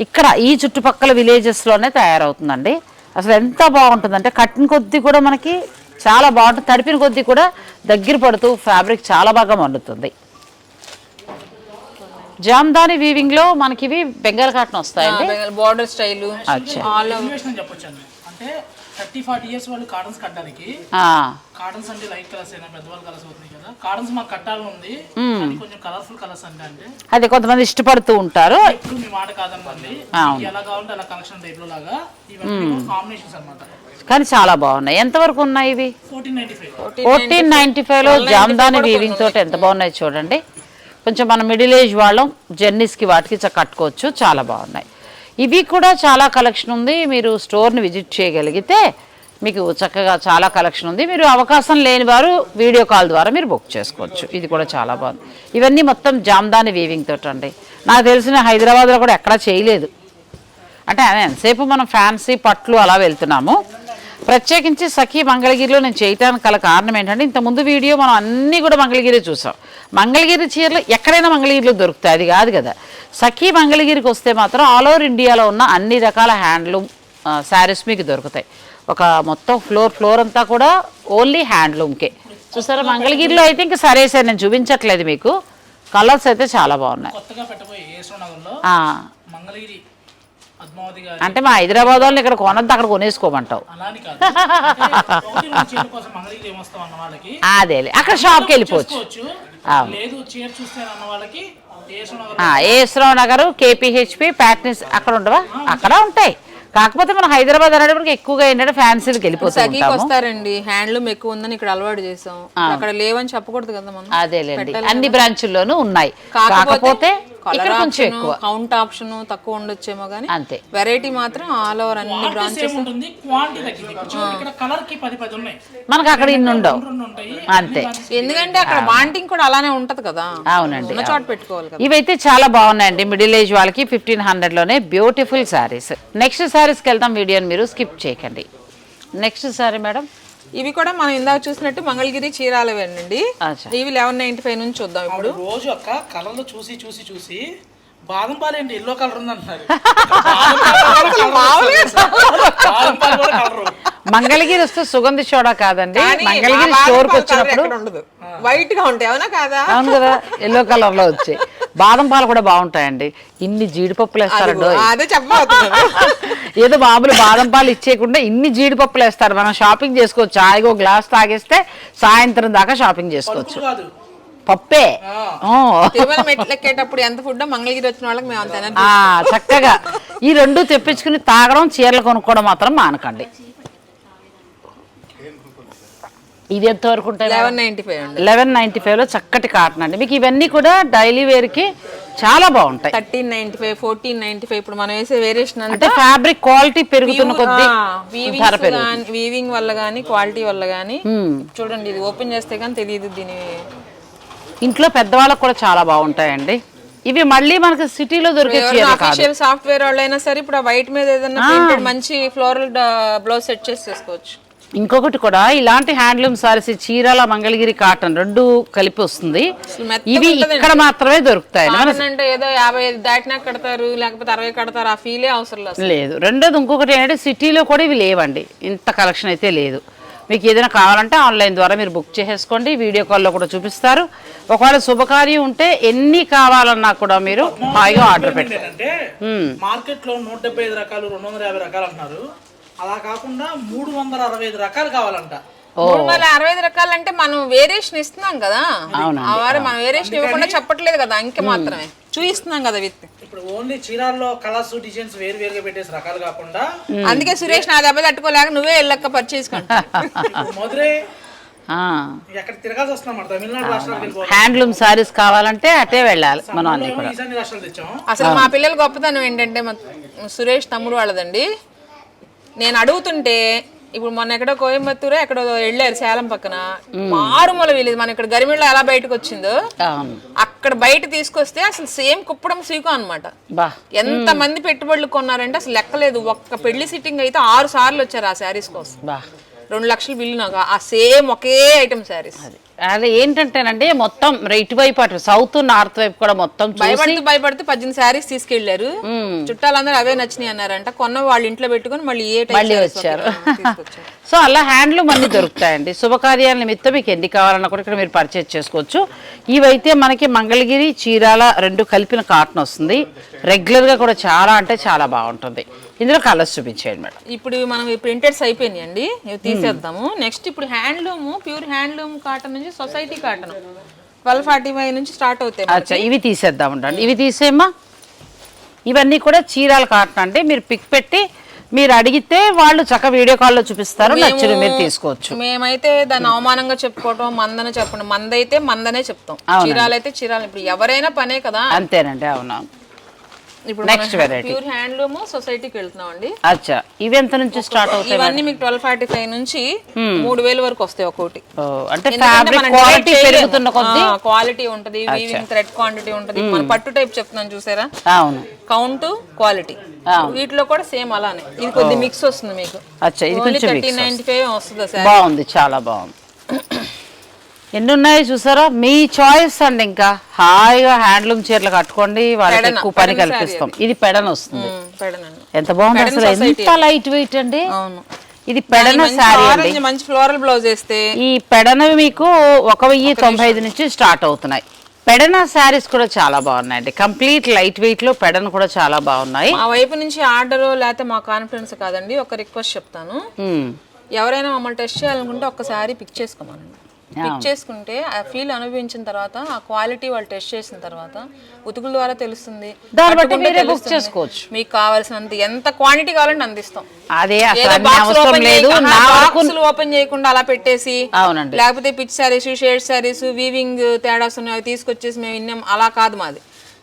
ఇక్కడ ఈ చుట్టుపక్కల విలేజెస్లోనే తయారవుతుందండి. అసలు ఎంత బాగుంటుందంటే కట్టిన కొద్దీ కూడా మనకి చాలా బాగుంటుంది, తడిపిన కొద్దీ కూడా దగ్గర పడుతూ ఫ్యాబ్రిక్ చాలా బాగా మండుతుంది. జామ్దాని వీవింగ్ లో మనకి ఇవి బెంగాల్ కాటన్ వస్తాయండి. బార్డర్ స్టైల్ అంటే 30-40 ఇయర్స్ వాళ్ళు కాటన్స్ కట్టడానికి, కాటన్స్ అంటే లైట్ కలర్స్ అయినా పెద్దవాళ్ళ కలర్స్ అవుతున్నాయి కదా, కాటన్స్ మాకు కట్టాలని ఉంది, కొంచెం కలర్ఫుల్ కలర్స్ అంటే అదే కొంతమంది ఇష్టపడుతూ ఉంటారు. ఇప్పుడు మీ మాట కాదనుకోండి, ఎలా కావాలంటే అలా కలెక్షన్ టైప్ లో లాగా ఇవన్నీ కాంబినేషన్స్ అన్నమాట. కానీ చాలా బాగున్నాయి. ఎంత వరకు ఉన్నాయి ఇవి? 1495 లో జామ్దాని వీవింగ్ తోటి ఎంత బాగున్నాయి చూడండి. కొంచెం మన మిడిల్ ఏజ్ వాళ్ళం జర్నీస్కి వాటికి కట్టుకోవచ్చు, చాలా బాగున్నాయి. ఇవి కూడా చాలా కలెక్షన్ ఉంది. మీరు స్టోర్ని విజిట్ చేయగలిగితే మీకు చక్కగా చాలా కలెక్షన్ ఉంది. మీరు అవకాశం లేని వారు వీడియో కాల్ ద్వారా మీరు బుక్ చేసుకోవచ్చు. ఇది కూడా చాలా బాగుంది. ఇవన్నీ మొత్తం జామ్దాని వీవింగ్ తోటి అండి. నాకు తెలిసిన హైదరాబాద్లో కూడా ఎక్కడా చేయలేదు. అంటే ఎంతసేపు మనం ఫ్యాన్సీ పట్లు అలా వెళ్తున్నాము. ప్రత్యేకించి సఖీ మంగళగిరిలో నేను చేయటానికి గల కారణం ఏంటంటే ఇంతకుముందు వీడియో మనం అన్నీ కూడా మంగళగిరి చూసాం. మంగళగిరి చీరలు ఎక్కడైనా మంగళగిరిలో దొరుకుతాయి, అది కాదు కదా. సఖీ మంగళగిరికి వస్తే మాత్రం ఆల్ ఓవర్ ఇండియాలో ఉన్న అన్ని రకాల హ్యాండ్లూమ్ శారీస్ మీకు దొరుకుతాయి. ఒక మొత్తం ఫ్లోర్ అంతా కూడా ఓన్లీ హ్యాండ్లూమ్కే. చూసారా మంగళగిరిలో అయితే ఇంకా సరే సార్ నేను చూపించట్లేదు మీకు. కలర్స్ అయితే చాలా బాగున్నాయి. అంటే మా హైదరాబాద్ వాళ్ళు ఇక్కడ కొనద్దు, అక్కడ కొనేసుకోమంటావు. అదే అక్కడ షాప్కి వెళ్ళిపోవచ్చు. ఏఎస్రావు నగర్, కేపీహెచ్పి, ప్యాట్నిస్ అక్కడ ఉండవా? అక్కడ ఉంటాయి. కాకపోతే మనం హైదరాబాద్ అనేటప్పటికి ఎక్కువగా ఏంటంటే ఫ్యాన్సీలకు వెళ్ళిపోతారండి. హ్యాండ్లూమ్ ఎక్కువ ఉందని ఇక్కడ అలవాటు చేసాం, అక్కడ లేవని చెప్పకూడదు కదా మనం. అదేలేండి అన్ని బ్రాంచుల్లోనూ ఉన్నాయి. కాకపోతే ఇక్కడ కొంచెం ఎక్కువ కౌంట్ ఆప్షన్ తక్కువ ఉండొచ్చేమో కానీ అంతే. వెరైటీ మాత్రం ఆల్ ఓవర్ అన్ని బ్రాంచెస్ ఉంటుంది. మనకు అక్కడ ఇన్ని ఉండవు అంతే. ఎందుకంటే అక్కడ వాంటింగ్ కూడా అలానే ఉంటది కదా. అవునండి చోట పెట్టుకోవాలి కదా. ఇవైతే చాలా బాగున్నాయండి. మిడిల్ ఏజ్ వాళ్ళకి 1500లోనే బ్యూటిఫుల్ శారీస్. నెక్స్ట్ శారీస్కి వెళ్తాం, వీడియోని మీరు స్కిప్ చేయకండి. Next sari madam. ఇవి కూడా మనం ఇందాక చూసినట్టు మంగళగిరి చీరాలవేనండి. ఇవి 1195 నుంచి చూద్దాం. ఇప్పుడు రోజు ఒక్క కలర్లు చూసి బాదం పాలు ఏంటి ఎల్లో కలర్ ఉంది అంటున్నారు. మంగళగిరి వస్తే సుగంధ సోడా కాదండి, మంగళగిరి స్టోర్ కి వచ్చినప్పుడు వైట్ గా ఉంటాయి. అవునా కాదా? అవును కదా, ఎల్లో కలర్ లో వచ్చాయి. బాదం పాలు కూడా బాగుంటాయండి. ఇన్ని జీడిపప్పులు వేస్తారండి. ఏదో మామూలు బాదం పాలు ఇచ్చేయకుండా ఇన్ని జీడిపప్పులు వేస్తారు. మనం షాపింగ్ చేసుకోవచ్చు. హాయిగా గ్లాస్ తాగేస్తే సాయంత్రం దాకా షాపింగ్ చేసుకోవచ్చు. పప్పే తిరుమల మెట్లు ఎక్కేటప్పుడు ఎంత ఫుడ్ మంగళగిరి వచ్చిన వాళ్ళకి మేము అంత ఎనర్జీ. చక్కగా ఈ రెండు తెప్పించుకుని తాగడం, చీరలు కొనుక్కోవడం మాత్రం మానకండి. ఇది ఎంత వరకు ఉంటాయి? 1195 లో చక్కటి కాటన్ అండి. మీకు ఇవన్నీ కూడా డైలీ వేర్ కి చాలా బాగుంటాయి. 1395, 1495. ఇప్పుడు మనం వేసే వేరియేషన్ అంటే ఫ్యాబ్రిక్ క్వాలిటీ పెరుగుతున్న కొద్దీ వీవింగ్ వల్ల గానీ క్వాలిటీ వల్ల గానీ చూడండి, ఇది ఓపెన్ చేస్తే కానీ తెలియదు. దీని ఇంట్లో పెద్దవాళ్ళకి కూడా చాలా బాగుంటాయండి. ఇవి మళ్ళీ మనకి సిటీలో దొరికే అఫీషియల్ సాఫ్ట్వేర్ వాళ్ళైనా సరే ఇప్పుడు వైట్ మీద ఏదైనా మంచి ఫ్లోరల్ బ్లౌజ్ సెట్ చేసి చేసుకోవచ్చు. ఇంకొకటి కూడా ఇలాంటి హ్యాండ్లూమ్ సారీస్ చీరాల మంగళగిరి కాటన్ రెండు కలిపి వస్తుంది. ఇవి ఇక్కడ మాత్రమే దొరుకుతాయి. అంటే ఏదో 55 దాటినా కడతారు, లేకపోతే 60 కడతారు, ఆ ఫీలే అవసరం లేదు. రెండోది ఇంకొకటి ఏంటంటే సిటీలో కూడా ఇవి లేవండి, ఇంత కలెక్షన్ అయితే లేదు. మీకు ఏదైనా కావాలంటే ఆన్లైన్ ద్వారా మీరు బుక్ చేసేసుకోండి, వీడియో కాల్లో కూడా చూపిస్తారు. ఒకవేళ శుభకార్యం ఉంటే ఎన్ని కావాలన్నా కూడా మీరు హాయిగా ఆర్డర్ పెట్టండి. మార్కెట్ లో 175 రకాలు, 250 రకాలు అంటున్నారు. అలా కాకుండా 365 రకాలు కావాలంట. 365 రకాలు అంటే మనం వేరియేషన్ ఇస్తున్నాం కదా, ఆ వారం మనం వేరియేషన్ ఇవ్వకుండా చెప్పట్లేదు కదా, అంకె మాత్రమే చూపిస్తున్నాం కదా విత్. ఇప్పుడు ఓన్లీ చీరాల్లో కలర్స్, డిజైన్స్ వేరు వేరుగా పెట్టేసి రకాలు కాకుండా, అందుకే సురేష్ నా దెబ్బ తట్టుకోలేక నువ్వే వెళ్ళక్క పర్చేస్ మధురై ఎక్కడ తిరగాల్సి వస్తున్నాం. తమిళనాడు రాష్ట్రాలకు హ్యాండ్లూమ్ సారీస్ కావాలంటే అటే వెళ్ళాలి మనం. అన్ని కూడా రాష్ట్రాలు తెచ్చాం. అసలు మా పిల్లల గొప్పతనం ఏంటంటే సురేష్ తమ్ముడు వాళ్ళదండి. నేను అడుగుతుంటే ఇప్పుడు మొన్న ఎక్కడో కోయంబత్తూరో ఎక్కడో వెళ్ళారు సేలం పక్కన, మారుమూల విలేజ్, మన ఇక్కడ గరిమిళ్ళ ఎలా బయటకు వచ్చిందో అక్కడ బయట తీసుకొస్తే అసలు సేమ్ కుప్పడం సీకం అనమాట. ఎంత మంది పెట్టుబడులు కొన్నారంటే అసలు లెక్కలేదు. ఒక్క పెళ్లి సిట్టింగ్ అయితే 6 సార్లు వచ్చారు ఆ శారీస్ కోసం. 2 లక్షలు బిల్లు నాకు ఆ సేమ్ ఒకే ఐటమ్ శారీస్. అది ఏంటంటేనండి మొత్తం రైట్ వైపు అటు సౌత్ నార్త్ వైపు కూడా మొత్తం భయపడుతూ 18 శారీస్ తీసుకెళ్లారు. చుట్టాలందరూ అవే నచ్చినాయి అన్నారంట. కొన్న వాళ్ళు ఇంట్లో పెట్టుకుని మళ్ళీ వచ్చారు. సో అలా హ్యాండ్లూమ్ అన్ని దొరుకుతాయండి. శుభకార్యాల నిమిత్తం మీకు ఎన్ని కావాలన్నా కూడా ఇక్కడ మీరు పర్చేజ్ చేసుకోవచ్చు. ఇవైతే మనకి మంగళగిరి, చీరాల రెండు కలిపిన కాటన్ వస్తుంది. రెగ్యులర్ గా కూడా చాలా అంటే చాలా బాగుంటుంది. ఇందులో కలర్స్ చూపించేయండి మేడం. ఇప్పుడు మనం ప్రింటెడ్స్ అయిపోయినాయండి, ఇవి తీసేద్దాము. నెక్స్ట్ ఇప్పుడు హ్యాండ్లూమ్, ప్యూర్ హ్యాండ్లూమ్ కాటన్ నుంచి సొసైటీ కాటన్ 1245 నుంచి స్టార్ట్ అవుతాయి. అచ్చా, ఇవి తీసేద్దాం ఉండండి. ఇవి తీసేమ్మా. ఇవన్నీ కూడా చీరాల కాటన్ అంటే మీరు పిక్ పెట్టి మీరు అడిగితే వాళ్ళు చక్కగా వీడియో కాల్లో చూపిస్తారు, నచ్చిన మీరు తీసుకోవచ్చు. మేమైతే దాన్ని అవమానంగా చెప్పుకోవటం, మందనే చెప్పండి, మందైతే మందనే చెప్తాం, చీరాలైతే చీరాలు. ఇప్పుడు ఎవరైనా పనే కదా. అంతేనండి, అవునా. ఇప్పుడు నెక్స్ట్ వెరైటీ ప్యూర్ హ్యాండ్లూమ్ సొసైటీకి వెళ్తున్నాం అండి. అచ్చా, ఇవి ఎంత నుంచి స్టార్ట్ అవుతాయి? ఇవన్నీ మీకు 1245 నుంచి 3000 వరకు వస్తాయి ఒక్కోటి. అంటే ఫ్యాబ్రిక్ క్వాలిటీ పెరుగుతున్న కొద్దీ క్వాలిటీ ఉంటది, వీవింగ్ థ్రెడ్ క్వాంటిటీ ఉంటది. మన పట్టు టైప్ చెప్తున్నాను చూసారా, అవును, కౌంట్ క్వాలిటీ వీటిలో కూడా సేమ్ అలానే. ఇది కొద్ది మిక్స్ వస్తుంది మీకు. అచ్చా, ఇది కొంచెం 1395 వస్తుంది సార్. బాగుంది, చాలా బాగుంది. ఎన్ని ఉన్నాయి చూసారా, మీ చాయిస్ అండి. ఇంకా హాయిగా హ్యాండ్లూమ్ చీరలు కట్టుకోండి, వాళ్ళకి ఎక్కువ పని కల్పిస్తాం. ఇది పెడన వస్తుంది, ఎంత బాగుంది అసలు, ఎంత లైట్ వెయిట్ అండి. ఇది పెడన శారీ అండి, మంచి ఫ్లోరల్ బ్లౌజ్ వేస్తే. ఈ పెడన మీకు 1095 నుంచి స్టార్ట్ అవుతున్నాయి. పెడన శారీస్ కూడా చాలా బాగున్నాయండి, కంప్లీట్ లైట్ వెయిట్ లో పెడన కూడా చాలా బాగున్నాయి. మా వైపు నుంచి ఆర్డర్ లేకపోతే మా కాన్ఫిడెన్స్ కాదండి, ఒక రిక్వెస్ట్ చెప్తాను. ఎవరైనా మమ్మల్ని టెస్ట్ చేయాలనుకుంటే ఒక్కసారి పిక్ చేసుకోమనండి. పిక్ చేసుకుంటే ఆ ఫీల్ అనుభవించిన తర్వాత, ఆ క్వాలిటీ వాళ్ళు టెస్ట్ చేసిన తర్వాత ఉతుకుల ద్వారా తెలుస్తుంది, మీకు కావాల్సినంత ఎంత క్వాంటిటీ కావాలంటే అందిస్తాం. అదే ఓపెన్ చేయకుండా అలా పెట్టేసి, లేకపోతే pitch sarees, shade sarees, weaving తేడాస్ ఉన్నాయి అవి తీసుకొచ్చేసి మేము విన్నాం, అలా కాదు మాది,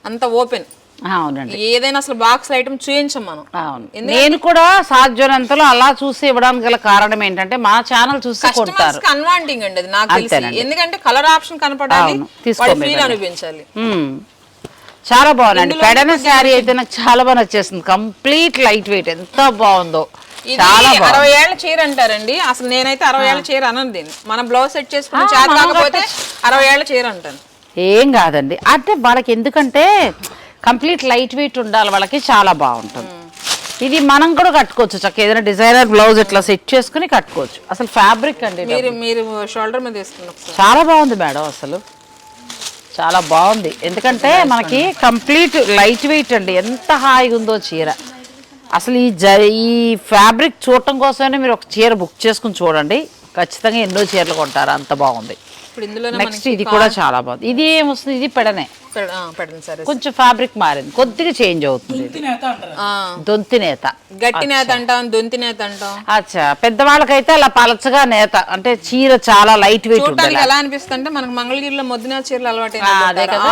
అంత ఓపెన్. అవునండి, ఏదైనా అసలు బాక్స్ ఐటమ్ చూపించాం మనం. అవును, నేను కూడా సాధ్యమైనంతలో అలా చూసి ఇవ్వడానికి గల కారణం ఏంటంటే మా ఛానల్ చూసి కొంటారు. కన్వాంటింగ్ అండి అది నాకు తెలిసి, ఎందుకంటే కలర్ ఆప్షన్ కనపడాలి, ఫీల్ అనిపించాలి. చాలా బాగుందండి. పెడన శారీ అయితే నాకు చాలా బాగా నచ్చేస్తుంది, కంప్లీట్ లైట్ వెయిట్, ఎంత బాగుందో. చాలా 60 ఏళ్ల చీర అంటారండి, అసలు నేనైతే 60 ఏళ్ల చీర అనను దీన్ని. మనం బ్లౌజ్ సెట్ చేసుకుని చేత కాకపోతే 60 ఏళ్ల చీర అంటాను. ఏం కాదండి, అంటే వాళ్ళకి ఎందుకంటే కంప్లీట్ లైట్ వెయిట్ ఉండాలి, వాళ్ళకి చాలా బాగుంటుంది. ఇది మనం కూడా కట్టుకోవచ్చు చక్కగా, ఏదైనా డిజైనర్ బ్లౌజ్ ఇట్లా సెట్ చేసుకుని కట్టుకోవచ్చు. అసలు ఫ్యాబ్రిక్ అండి, మీరు షోల్డర్ మీద వేసుకున్నారు, చాలా బాగుంది మేడం, అసలు చాలా బాగుంది. ఎందుకంటే మనకి కంప్లీట్ లైట్ వెయిట్ అండి, ఎంత హాయిగా ఉందో చీర. అసలు ఈ ఫ్యాబ్రిక్ చూడటం కోసమే మీరు ఒక చీర బుక్ చేసుకుని చూడండి, ఖచ్చితంగా ఎన్నో చీరలు కొంటారు, అంత బాగుంది. ఇప్పుడు ఇందులోనే నెక్స్ట్ ఇది కూడా చాలా బాగుంది. ఇది ఏమొస్తుంది, ఇది పెడనే పెట్టండి సరే. కొంచెం ఫ్యాబ్రిక్ మారింది, కొద్దిగా చేంజ్ అవుతుంది. దొంతి నేత, గట్టి నేత అంటాం, దొంతి నేత అంటాం. అచ్చా, పెద్దవాళ్ళకైతే అలా పలచగా నేత అంటే చీర చాలా లైట్ వెయిట్ ఉంటుంది. ఎలా అనిపిస్తుంది అంటే మనకు మంగళగిరిలో మొద్దున చీరలు అలవాటు అదే కదా.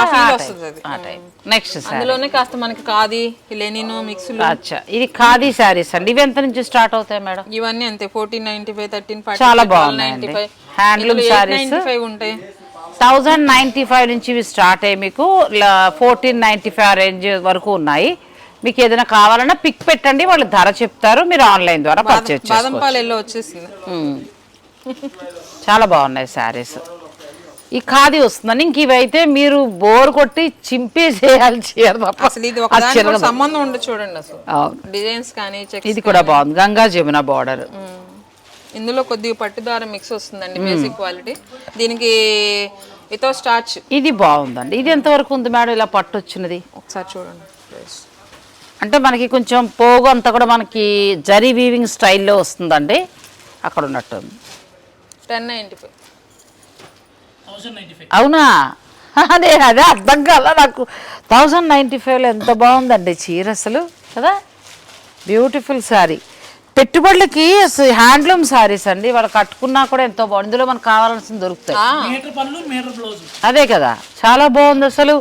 నెక్స్ట్ అందులోనే కాస్త మనకి ఖాదీ లెనిన్ మిక్స్. అచ్చా, ఇది ఖాదీ శారీస్ అండి. ఇవి ఎంత నుంచి స్టార్ట్ అవుతాయి మేడం? ఇవన్నీ అంతే 1495, 1340, చాలా బాగున్నాయండి. హ్యాండ్లూమ్ శారీస్ ఉంటాయి. 1095 నుంచి ఇవి స్టార్ట్ అయ్యి మీకు 1495 రేంజ్ వరకు ఉన్నాయి. మీకు ఏదైనా కావాలన్నా పిక్ పెట్టండి, వాళ్ళు ధర చెప్తారు, మీరు ఆన్లైన్ ద్వారా పర్చేజ్ చేసుకోవచ్చు. వచ్చేసింది. చాలా బాగున్నాయి శారీస్. ఈ ఖాదీ వస్తుందని ఇంక ఇవైతే మీరు బోర్ కొట్టి చింపేసేయాలి చీర తప్ప. అసలు ఇది ఒక సంబంధం ఉండదు చూడండి. అసలు డిజైన్స్ కానీ ఇది కూడా బాగుంది, గంగా జమున బార్డర్. ఇందులో కొద్దిగా పట్టుదారం మిక్స్ వస్తుందండి, బేసిక్ క్వాలిటీ. దీనికి వితౌట్ స్టార్చ్. ఇది బాగుందండి. ఇది ఎంతవరకు ఉంది మేడం ఇలా పట్టు వచ్చినది? ఒకసారి చూడండి. అంటే మనకి కొంచెం పోగు అంతా కూడా మనకి జరీ వీవింగ్ స్టైల్లో వస్తుందండి. అక్కడ ఉన్నట్టు 1095. అవునా? అదే అర్థం కాల నాకు. 1095లో ఎంత బాగుందండి చీర అసలు కదా. బ్యూటిఫుల్ శారీ. పెట్టుబడులకి అసలు హ్యాండ్లూమ్ శారీస్ అండి. వాళ్ళు కట్టుకున్నా కూడా ఎంతో బాగుంది. ఇందులో మనకు కావాల్సింది దొరుకుతాయి. అదే కదా, చాలా బాగుంది అసలు.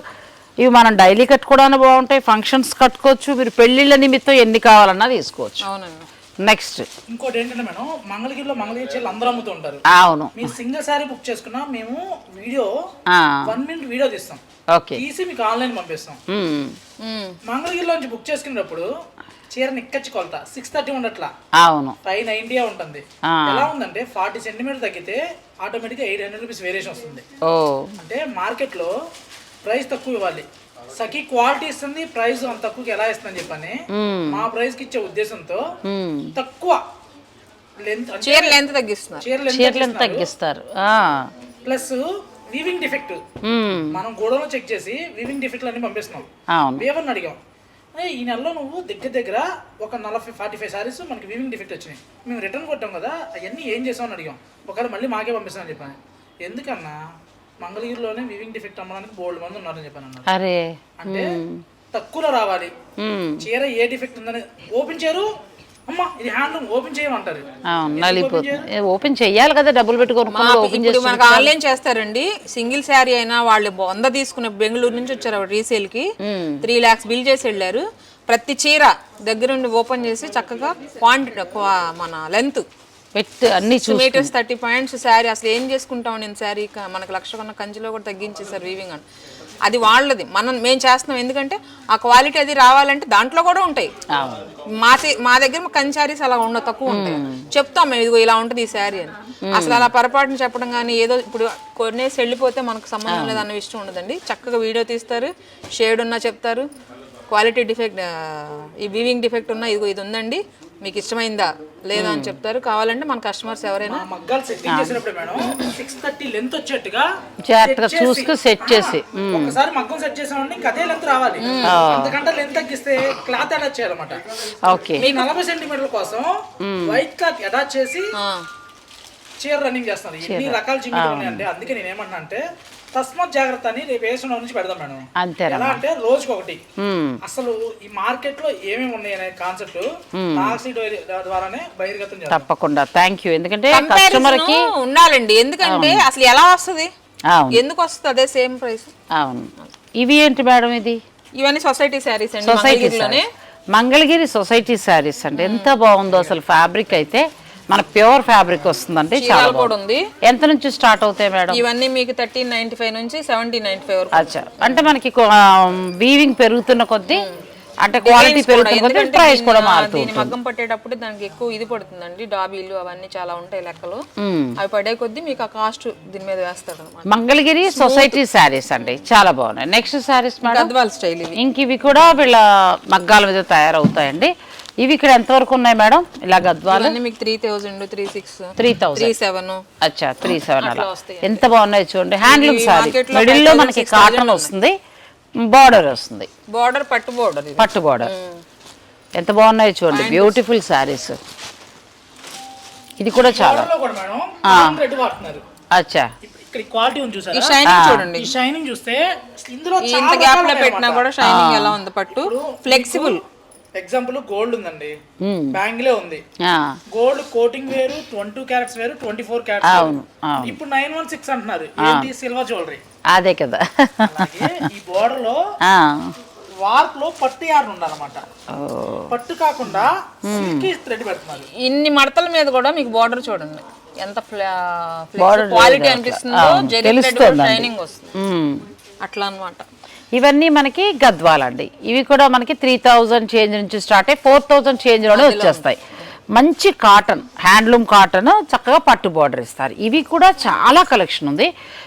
ఇవి మనం డైలీ కట్టుకోవడానికి బాగుంటాయి, ఫంక్షన్స్ కట్టుకోవచ్చు, మీరు పెళ్లిళ్ళ నిమిత్తం ఎన్ని కావాలన్నా తీసుకోవచ్చు. నెక్స్ట్ ఇంకోటి ఏంటంటే మేడం, మంగళగిరిలో మంగళగిరి చీరలు అందరూ అమ్ముతూ ఉంటారు. అవును. మీరు సింగిల్ సారీ బుక్ చేసుకున్నా మేము వీడియో 1 మినిట్ వీడియో తీస్తాం, తీసి మీకు ఆన్లైన్ పంపిస్తాం. మంగళగిరిలో నుంచి బుక్ చేసుకునేటప్పుడు చీర నిక్కచ్చి కొలత 630 ఉండట్లా. అవును, 590 ఉంటుంది. ఎలా ఉందంటే 40 సెంటీమీటర్ తగ్గితే ఆటోమేటిక్గా 800 రూపీస్ వేరియేషన్ వస్తుంది. అంటే మార్కెట్ లో ప్రైస్ తక్కువ ఇవ్వాలి, సఖీ క్వాలిటీ ఇస్తుంది, ప్రైస్ అంత తక్కువకి ఎలా ఇస్తుందని చెప్పని మా ప్రైస్ కి ఇచ్చే ఉద్దేశంతో తక్కువ లెంత్ తగ్గిస్తారు. ప్లస్ వీవింగ్ డిఫెక్ట్ మనం గోడలో చెక్ చేసి వీవింగ్ డిఫెక్ట్ అన్ని పంపిస్తున్నాం. వేవర్ అడిగాం, ఈ నెలలో నువ్వు దగ్గర ఒక 45 సారీస్ మనకి వీవింగ్ డిఫెక్ట్ వచ్చినాయి, మేము రిటర్న్ కొట్టాం కదా, అవన్నీ ఏం చేసామని అడిగాం. ఒకవేళ మళ్ళీ మాకే పంపిస్తామని చెప్పాను. ఎందుకన్నా మంగళగిరిలోనే వీవింగ్ డిఫెక్ట్ అమ్మడానికి బోల్డ్ మంది ఉన్నారని చెప్పాను అన్నారు. అంటే తక్కువలో రావాలి చీర, ఏ డిఫెక్ట్ ఉందని ఓపెన్ చేయరు. అమ్మా ఇది హ్యాండ్లూమ్ ఓపెన్ చేయమంటారు. ఓపెన్ చెయ్యాలి కదా, డబ్బులు పెట్టుకోరు. మనకు ఆన్లైన్ చేస్తారండి. సింగిల్ శారీ అయినా వాళ్ళు 100 తీసుకునే బెంగళూరు నుంచి వచ్చారు రీసేల్ కి, 3 lakhs బిల్ చేసి వెళ్ళారు. ప్రతి చీర దగ్గరుండి ఓపెన్ చేసి చక్కగా క్వాంటిటీ మన లెంత్ అన్ని మీటర్స్ 30 పాయింట్స్ శారీ. అసలు ఏం చేసుకుంటాం నేను శారీ, మనకు 1,00,000 కొన్న కంచిలో కూడా తగ్గించేసారు వీవింగ్ అని. అది వాళ్ళది, మేము చేస్తున్నాం. ఎందుకంటే ఆ క్వాలిటీ అది రావాలంటే దాంట్లో కూడా ఉంటాయి. మా దగ్గర కంచి శారీస్ అలా ఉండవు, తక్కువ ఉంటాయి. చెప్తాం మేము ఇదిగో ఇలా ఉంటుంది ఈ శారీ అని. అసలు అలా పొరపాటున చెప్పడం కానీ ఏదో ఇప్పుడు కొనేసి వెళ్ళిపోతే మనకు సంబంధం లేదు అన్న విషయం ఉండదండి. చక్కగా వీడియో తీస్తారు, షేడ్ ఉన్నా చెప్తారు, క్వాలిటీ డిఫెక్ట్ ఈ వీవింగ్ డిఫెక్ట్ ఉన్నా ఇదిగో ఇది ఉందండి, మీకు ఇష్టమైందా లేదా అని చెప్తారు. కావాలంటే మన కస్టమర్స్ ఎవరైనా మగ్గాలు సెట్టింగ్ చేసినప్పుడు మేడం 630 లెంత్ వచ్చేట్టుగా చూసుకు సెట్ చేసి ఒకసారి మగ్గం సెట్ చేసామంటే ఇంకా అదే లెంత్ రావాలి. అంతకంటే లెంత్ తగ్గిస్తే క్లాత్ అటాచ్ చేయాలన్నమాట. మీకు 40 సెంటీమీటర్ల కోసం వైట్ క్లాత్ అటాచ్ చేసి చీర రన్నింగ్ చేస్తున్నారు. ఎన్ని రకాల జిమ్మిలు ఉన్నాయంటే అందుకే నేను ఏమన్నా అంటే తస్మాత్ జాగ్రత్త అని రేపు వేసిన నుంచి పెడదాం మేడం. ఎలా అంటే రోజుకి ఒకటి. అసలు ఈ మార్కెట్ లో ఏమేమి ఉన్నాయి అనే కాన్సెప్ట్ ద్వారానే బహిర్గతం చేస్తాం. తప్పకుండా. Thank you. ఎందుకంటే కస్టమర్ కి ఉండాలండి. ఎందుకంటే అసలు ఎలా వస్తుంది, ఎందుకు వస్తుంది అదే సేమ్ ప్రైస్. అవును. ఇవి ఏంటి మేడం? ఇవన్నీ సొసైటీ శారీస్ అండి. సొసైటీలోనే మంగళగిరి సొసైటీ శారీస్ అండి. ఎంత బాగుందో అసలు. ఫ్యాబ్రిక్ అయితే మన ప్యూర్ ఫ్యాబ్రిక్ వస్తుందండి. చాలా బాగుంది. ఎంత నుంచి స్టార్ట్ అవుతాయి మేడం? ఇవన్నీ మీకు 1395 నుంచి 1795 వరకు. అచ్చా, అంటే మనకి వీవింగ్ పెరుగుతున్న కొద్దీ అంటే క్వాలిటీ పెరుగుతున్న కొద్దీ ప్రైస్ కూడా మారుతుంది. మగ్గం పట్టేటప్పుడు దానికి ఎక్కువ ఇది పడుతుందండి, డాబీలు అవన్నీ చాలా ఉంటాయి లెక్కలు. అవి పడే కొద్దీ మీకు ఆ కాస్ట్ దీని మీద వేస్తాడు అనమాట. మంగళగిరి సొసైటీ శారీస్ అండి, చాలా బాగున్నాయి. Next saris Gadwal style. ఇంక ఇవి కూడా వీళ్ళ మగ్గాల మీద తయారవుతాయండి. ఇవి ఇక్కడ ఎంత వరకు ఉన్నాయి మేడం? ఇలా గద్వాలు మీకు 3000, 3600, 3700. అచ్చా, 37 అలా. ఎంత బాగున్నాయి చూడండి. హ్యాండ్లూమ్ సారీ, మిడిల్ లో మనకి కాటన్ వస్తుంది, బార్డర్ వస్తుంది, బార్డర్ పట్టు బార్డర్. ఎంత బాగున్నాయి చూడండి, బ్యూటిఫుల్ సారీస్. ఇది కూడా చాలా. అచ్చా, ఇక్కడ క్వాలిటీ ఉంది ఈ చూసారా, షైనింగ్ చూడండి. ఈ షైనింగ్ చూస్తే ఇందులో ఇంత గ్యాప్ లో పెట్టినా కూడా షైనింగ్ ఎలా ఉంది పట్టు, ఫ్లెక్సిబుల్. ఎగ్జాంపుల్ గోల్డ్ ఉందండి, బ్యాంగిలే ఉంది, గోల్డ్ కోటింగ్ వేరు, 22 క్యారెట్స్ వేరు, 24 క్యారెట్స్. ఇప్పుడు 916 అంటున్నారు, ఏంటి సిల్వర్ జ్యువెలరీ. అదే కదా. అలాగే ఈ బోర్డర్ లో వార్ప్ లో పట్టు యార్న్ ఉండాలన్నమాట. పట్టు కాకుండా సిల్కీ థ్రెడ్ పెడుతున్నారు. ఇన్ని మడతల మీద కూడా మీకు బార్డర్ చూడండి ఎంత క్వాలిటీ అనిపిస్తుందో, జరీ థ్రెడ్ షైనింగ్ వస్తుంది అట్లా అన్నమాట. ఇవన్నీ మనకి గద్వాలండి. ఇవి కూడా మనకి 3000 చేంజ్ నుంచి స్టార్ట్ అయ్యి 4000 చేంజ్లోనే వచ్చేస్తాయి. మంచి కాటన్, హ్యాండ్లూమ్ కాటన్, చక్కగా పట్టు బార్డర్ ఇస్తారు. ఇవి కూడా చాలా కలెక్షన్ ఉంది.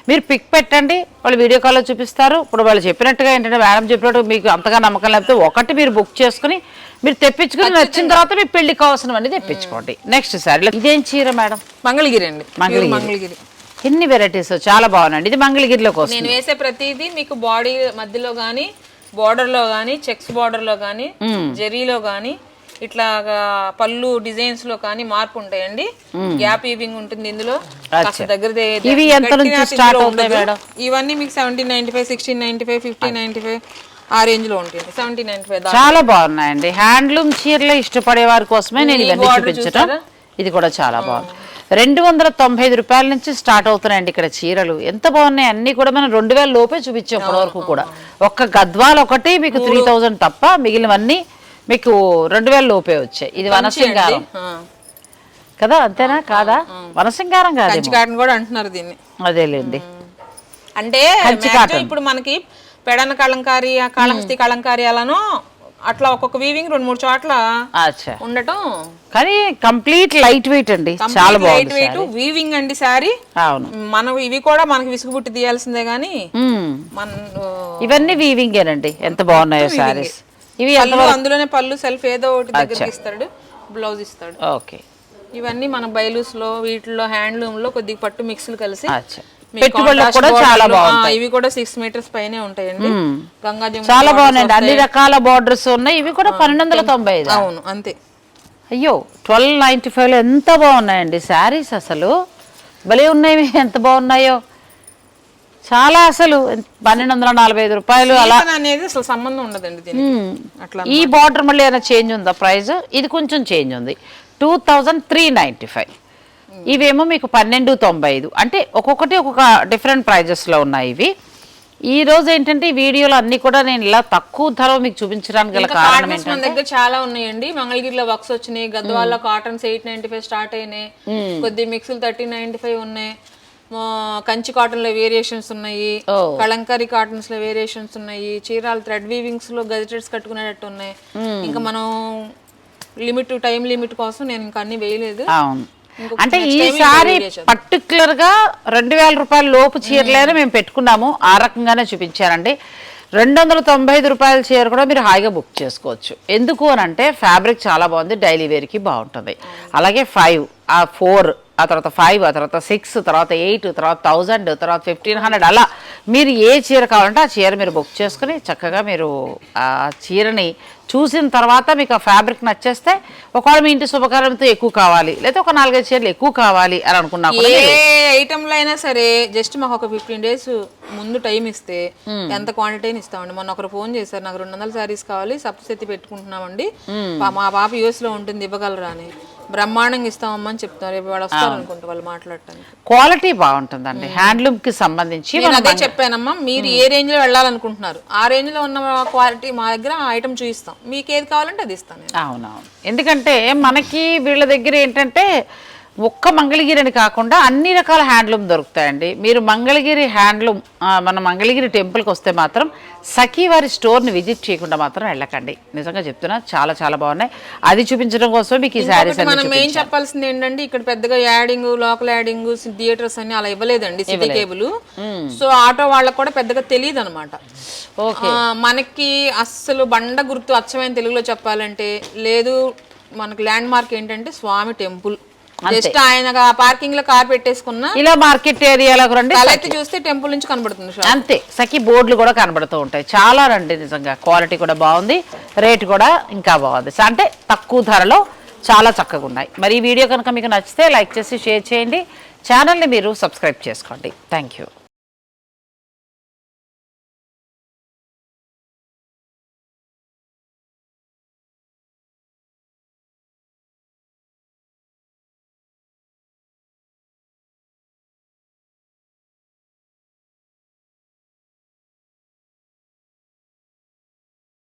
మీరు పిక్ పెట్టండి, వాళ్ళు వీడియో కాల్లో చూపిస్తారు. ఇప్పుడు వాళ్ళు చెప్పినట్టుగా ఏంటంటే మేడం చెప్పినట్టు మీకు అంతగా నమ్మకం లేకపోతే ఒకటి మీరు బుక్ చేసుకుని మీరు తెప్పించుకుని నచ్చిన తర్వాత మీ పెళ్లికి కావాల్సినవన్నీ తెప్పించుకోండి. నెక్స్ట్ సారీ ఇదేం చీర మేడం? మంగళగిరి అండి. మంగళగిరి. ఎన్ని వెరైటీస్ చాలా బాగున్నాయండి. ఇది మంగళగిరిలోకి వస్తుంది. నేను వేసే ప్రతిదీ మీకు బాడీ మధ్యలో గానీ, బార్డర్ లో గానీ, చెక్స్ బార్డర్ లో గానీ, జరీలో గానీ, ఇట్లా పళ్ళు డిజైన్స్ లో కానీ మార్పు ఉంటాయండి. గ్యాప్ వీవింగ్ ఉంటుంది ఇందులో. ఇవి ఎంత నుంచి స్టార్ట్ అవుతాయి మేడం? ఇవన్నీ మీకు 1795, 1695, 1595 ఆ రేంజ్ లో ఉంటుంది. 1795 చాలా బాగున్నాయండి. హ్యాండ్లూమ్ చీరలు ఇష్టపడే వారి కోసమే నేను ఇవన్నీ చూపించడం. ఇది కూడా చాలా బాగుంది. 295 రూపాయల నుంచి స్టార్ట్ అవుతున్నాయండి ఇక్కడ చీరలు. ఎంత బాగున్నాయి అన్ని కూడా. మనం 2000 లోపే చూపించాం ఇప్పటి వరకు కూడా. ఒక్క గద్వాల్ ఒకటి మీకు 3000 తప్ప మిగిలినవన్నీ మీకు 2000 లోపే వచ్చాయి. ఇది వనసింగారం కదా, అంతేనా కాదా? వనసింగారం కాదు కూడా అంటున్నారు దీన్ని. అదేలేండి. అంటే ఇప్పుడు మనకి పెడన కలంకారీ, కాళహస్తి కలంకారీ అలానో అట్లా ఒక్కొక్క వీవింగ్ 2-3 చోట్ల ఉండటం. కానీ కంప్లీట్ లైట్ వెయిట్ అండి, చాలా బాగుంది. లైట్ వెయిట్ వీవింగ్ అండి సారీ. అవును, మనం ఇవి కూడా మనకి విసుగుబుట్టి తీయాల్సిందే గానీ ఇవన్నీ వీవింగేనండి. ఎంత బాగున్నాయో సారీస్ ఇవి. అందులోనే పళ్ళు సెల్ఫ్ ఏదో ఒకటి దగ్గర ఇస్తాడు, బ్లౌజ్ ఇస్తాడు. ఓకే. ఇవన్నీ మన బైలూస్ లో వీటిలో హ్యాండ్లూమ్ లో కొద్దిగా పట్టు మిక్స్లు కలిసి పెట్టుబడులు కూడా చాలా బాగుంటాయి. ఇవి కూడా 6 మీటర్స్ పైనే ఉంటాయండి. గంగాజం చాలా బాగున్నాయండి. అన్ని రకాల బార్డర్స్ ఉన్నాయి. ఇవి కూడా 1295. అవును అంతే. అయ్యో 1295 లో ఎంత బాగున్నాయండి శారీస్. అసలు భలే ఉన్నాయి, ఎంత బాగున్నాయో చాలా. అసలు 1245 రూపాయలు అలా అనేది అసలు సంబంధం ఉండదండి దీనికి. అట్లా ఈ బార్డర్ మళ్ళీ ఏమైనా చేంజ్ ఉందా? ప్రైస్ ఇది కొంచెం చేంజ్ ఉంది. 2395. ఇవేమో మీకు 1295. అంటే ఒక్కొక్కటి ఒక్కొక్క డిఫరెంట్ ప్రైజెస్లో ఉన్నాయి ఇవి. ఈ రోజు ఏంటంటే ఈ వీడియోలో అన్ని కూడా నేను ఇలా తక్కువ ధర మీకు చూపించడానికి గల కారణం ఏంటంటే మన దగ్గర చాలా ఉన్నాయండి. మంగళగిరిలో వర్క్స్ వచ్చినాయి, గద్వాల్లో కాటన్స్ 895 స్టార్ట్ అయినాయి, కొద్ది మిక్సులు 1395 ఉన్నాయి, కంచి కాటన్ లో వేరియేషన్స్ ఉన్నాయి, కలంకారీ కాటన్స్ లో వేరియేషన్స్ ఉన్నాయి, చీరాల థ్రెడ్ వీవింగ్స్ లో గజెటెడ్స్ కట్టుకునేటట్టు ఉన్నాయి. ఇంకా మనం టైం లిమిట్ కోసం నేను ఇంకా అన్ని వేయలేదు. అవును, అంటే ఈసారి పర్టికులర్ గా 2000 రూపాయల లోపు చీరలైనా మేము పెట్టుకున్నాము. ఆ రకంగానే చూపించారండి. 295 రూపాయల చీర కూడా మీరు హాయిగా బుక్ చేసుకోవచ్చు. ఎందుకు అని అంటే ఫ్యాబ్రిక్ చాలా బాగుంది, డైలీ వేర్కి బాగుంటుంది. అలాగే 5, 4, ఆ తర్వాత 5, ఆ తర్వాత 6, తర్వాత 8, తర్వాత 1000, తర్వాత 1500 అలా మీరు ఏ చీర కావాలంటే ఆ చీర మీరు బుక్ చేసుకుని చక్కగా మీరు ఆ చీరని చూసిన తర్వాత మీకు ఆ ఫ్యాబ్రిక్ నచ్చేస్తే ఒకవేళ మీ ఇంటి శుభకార్యంతో ఎక్కువ కావాలి, లేదా ఒక 4-5 చీరలు ఎక్కువ కావాలి అని అనుకున్నా ఏ ఐటమ్లో అయినా సరే జస్ట్ మాకు ఒక 15 days ముందు టైం ఇస్తే ఎంత క్వాంటిటీ ఇస్తామండి. మొన్న ఒకరు ఫోన్ చేశారు, నాకు 200 శారీస్ కావాలి, సప్తశతి పెట్టుకుంటున్నామండి, మా పాప US లో ఉంటుంది, ఇవ్వగలరా అని. బ్రహ్మాండంగా ఇస్తామమ్మా అని చెప్తున్నారు. రేపు వాళ్ళు వస్తారు అనుకుంటా వాళ్ళు మాట్లాడటానికి. క్వాలిటీ బాగుంటుందండి హ్యాండ్లూమ్ కి సంబంధించి. అదే చెప్పానమ్మా, మీరు ఏ రేంజ్ లో వెళ్ళాలనుకుంటున్నారు ఆ రేంజ్ లో ఉన్న క్వాలిటీ మా దగ్గర ఐటమ్ చూపిస్తాం, మీకు ఏది కావాలంటే అది ఇస్తాను. అవునవును, ఎందుకంటే మనకి వీళ్ళ దగ్గర ఏంటంటే ఒక్క మంగళగిరి అని కాకుండా అన్ని రకాల హ్యాండ్లూమ్ దొరుకుతాయండి. మీరు మంగళగిరి హ్యాండ్లూమ్ మన మంగళగిరి టెంపుల్కి వస్తే మాత్రం సఖీ వారి స్టోర్ని విజిట్ చేయకుండా మాత్రం వెళ్ళకండి. నిజంగా చెప్తున్నా, చాలా చాలా బాగున్నాయి. అది చూపించడం కోసం మీకు ఈ శారీస్ మనం ఏం చెప్పాల్సింది ఏంటంటే ఇక్కడ పెద్దగా యాడింగ్, లోకల్ యాడింగ్, థియేటర్స్ అని అలా ఇవ్వలేదండి సిటీ కేబుల్. సో ఆటో వాళ్ళకి కూడా పెద్దగా తెలియదు అనమాట. మనకి అస్సలు బండ గుర్తు అచ్చమైన తెలుగులో చెప్పాలంటే లేదు. మనకి ల్యాండ్ మార్క్ ఏంటంటే స్వామి టెంపుల్. జస్ట్ ఆయన పార్కింగ్ లో కార్ పెట్టేసుకున్నా ఇలా మార్కెట్ ఏరియాలోకి రండి, తలెత్తి చూస్తే టెంపుల్ నుంచి కనబడుతుంది అంతే. సఖీ బోర్డులు కూడా కనబడుతూ ఉంటాయి. చాలా రండి, నిజంగా క్వాలిటీ కూడా బాగుంది, రేట్ కూడా ఇంకా బాగుంది. అంటే తక్కువ ధరలో చాలా చక్కగా ఉన్నాయి. మరి ఈ వీడియో కనుక మీకు నచ్చితే లైక్ చేసి షేర్ చేయండి. ఛానల్ని మీరు సబ్స్క్రైబ్ చేసుకోండి. Thank you.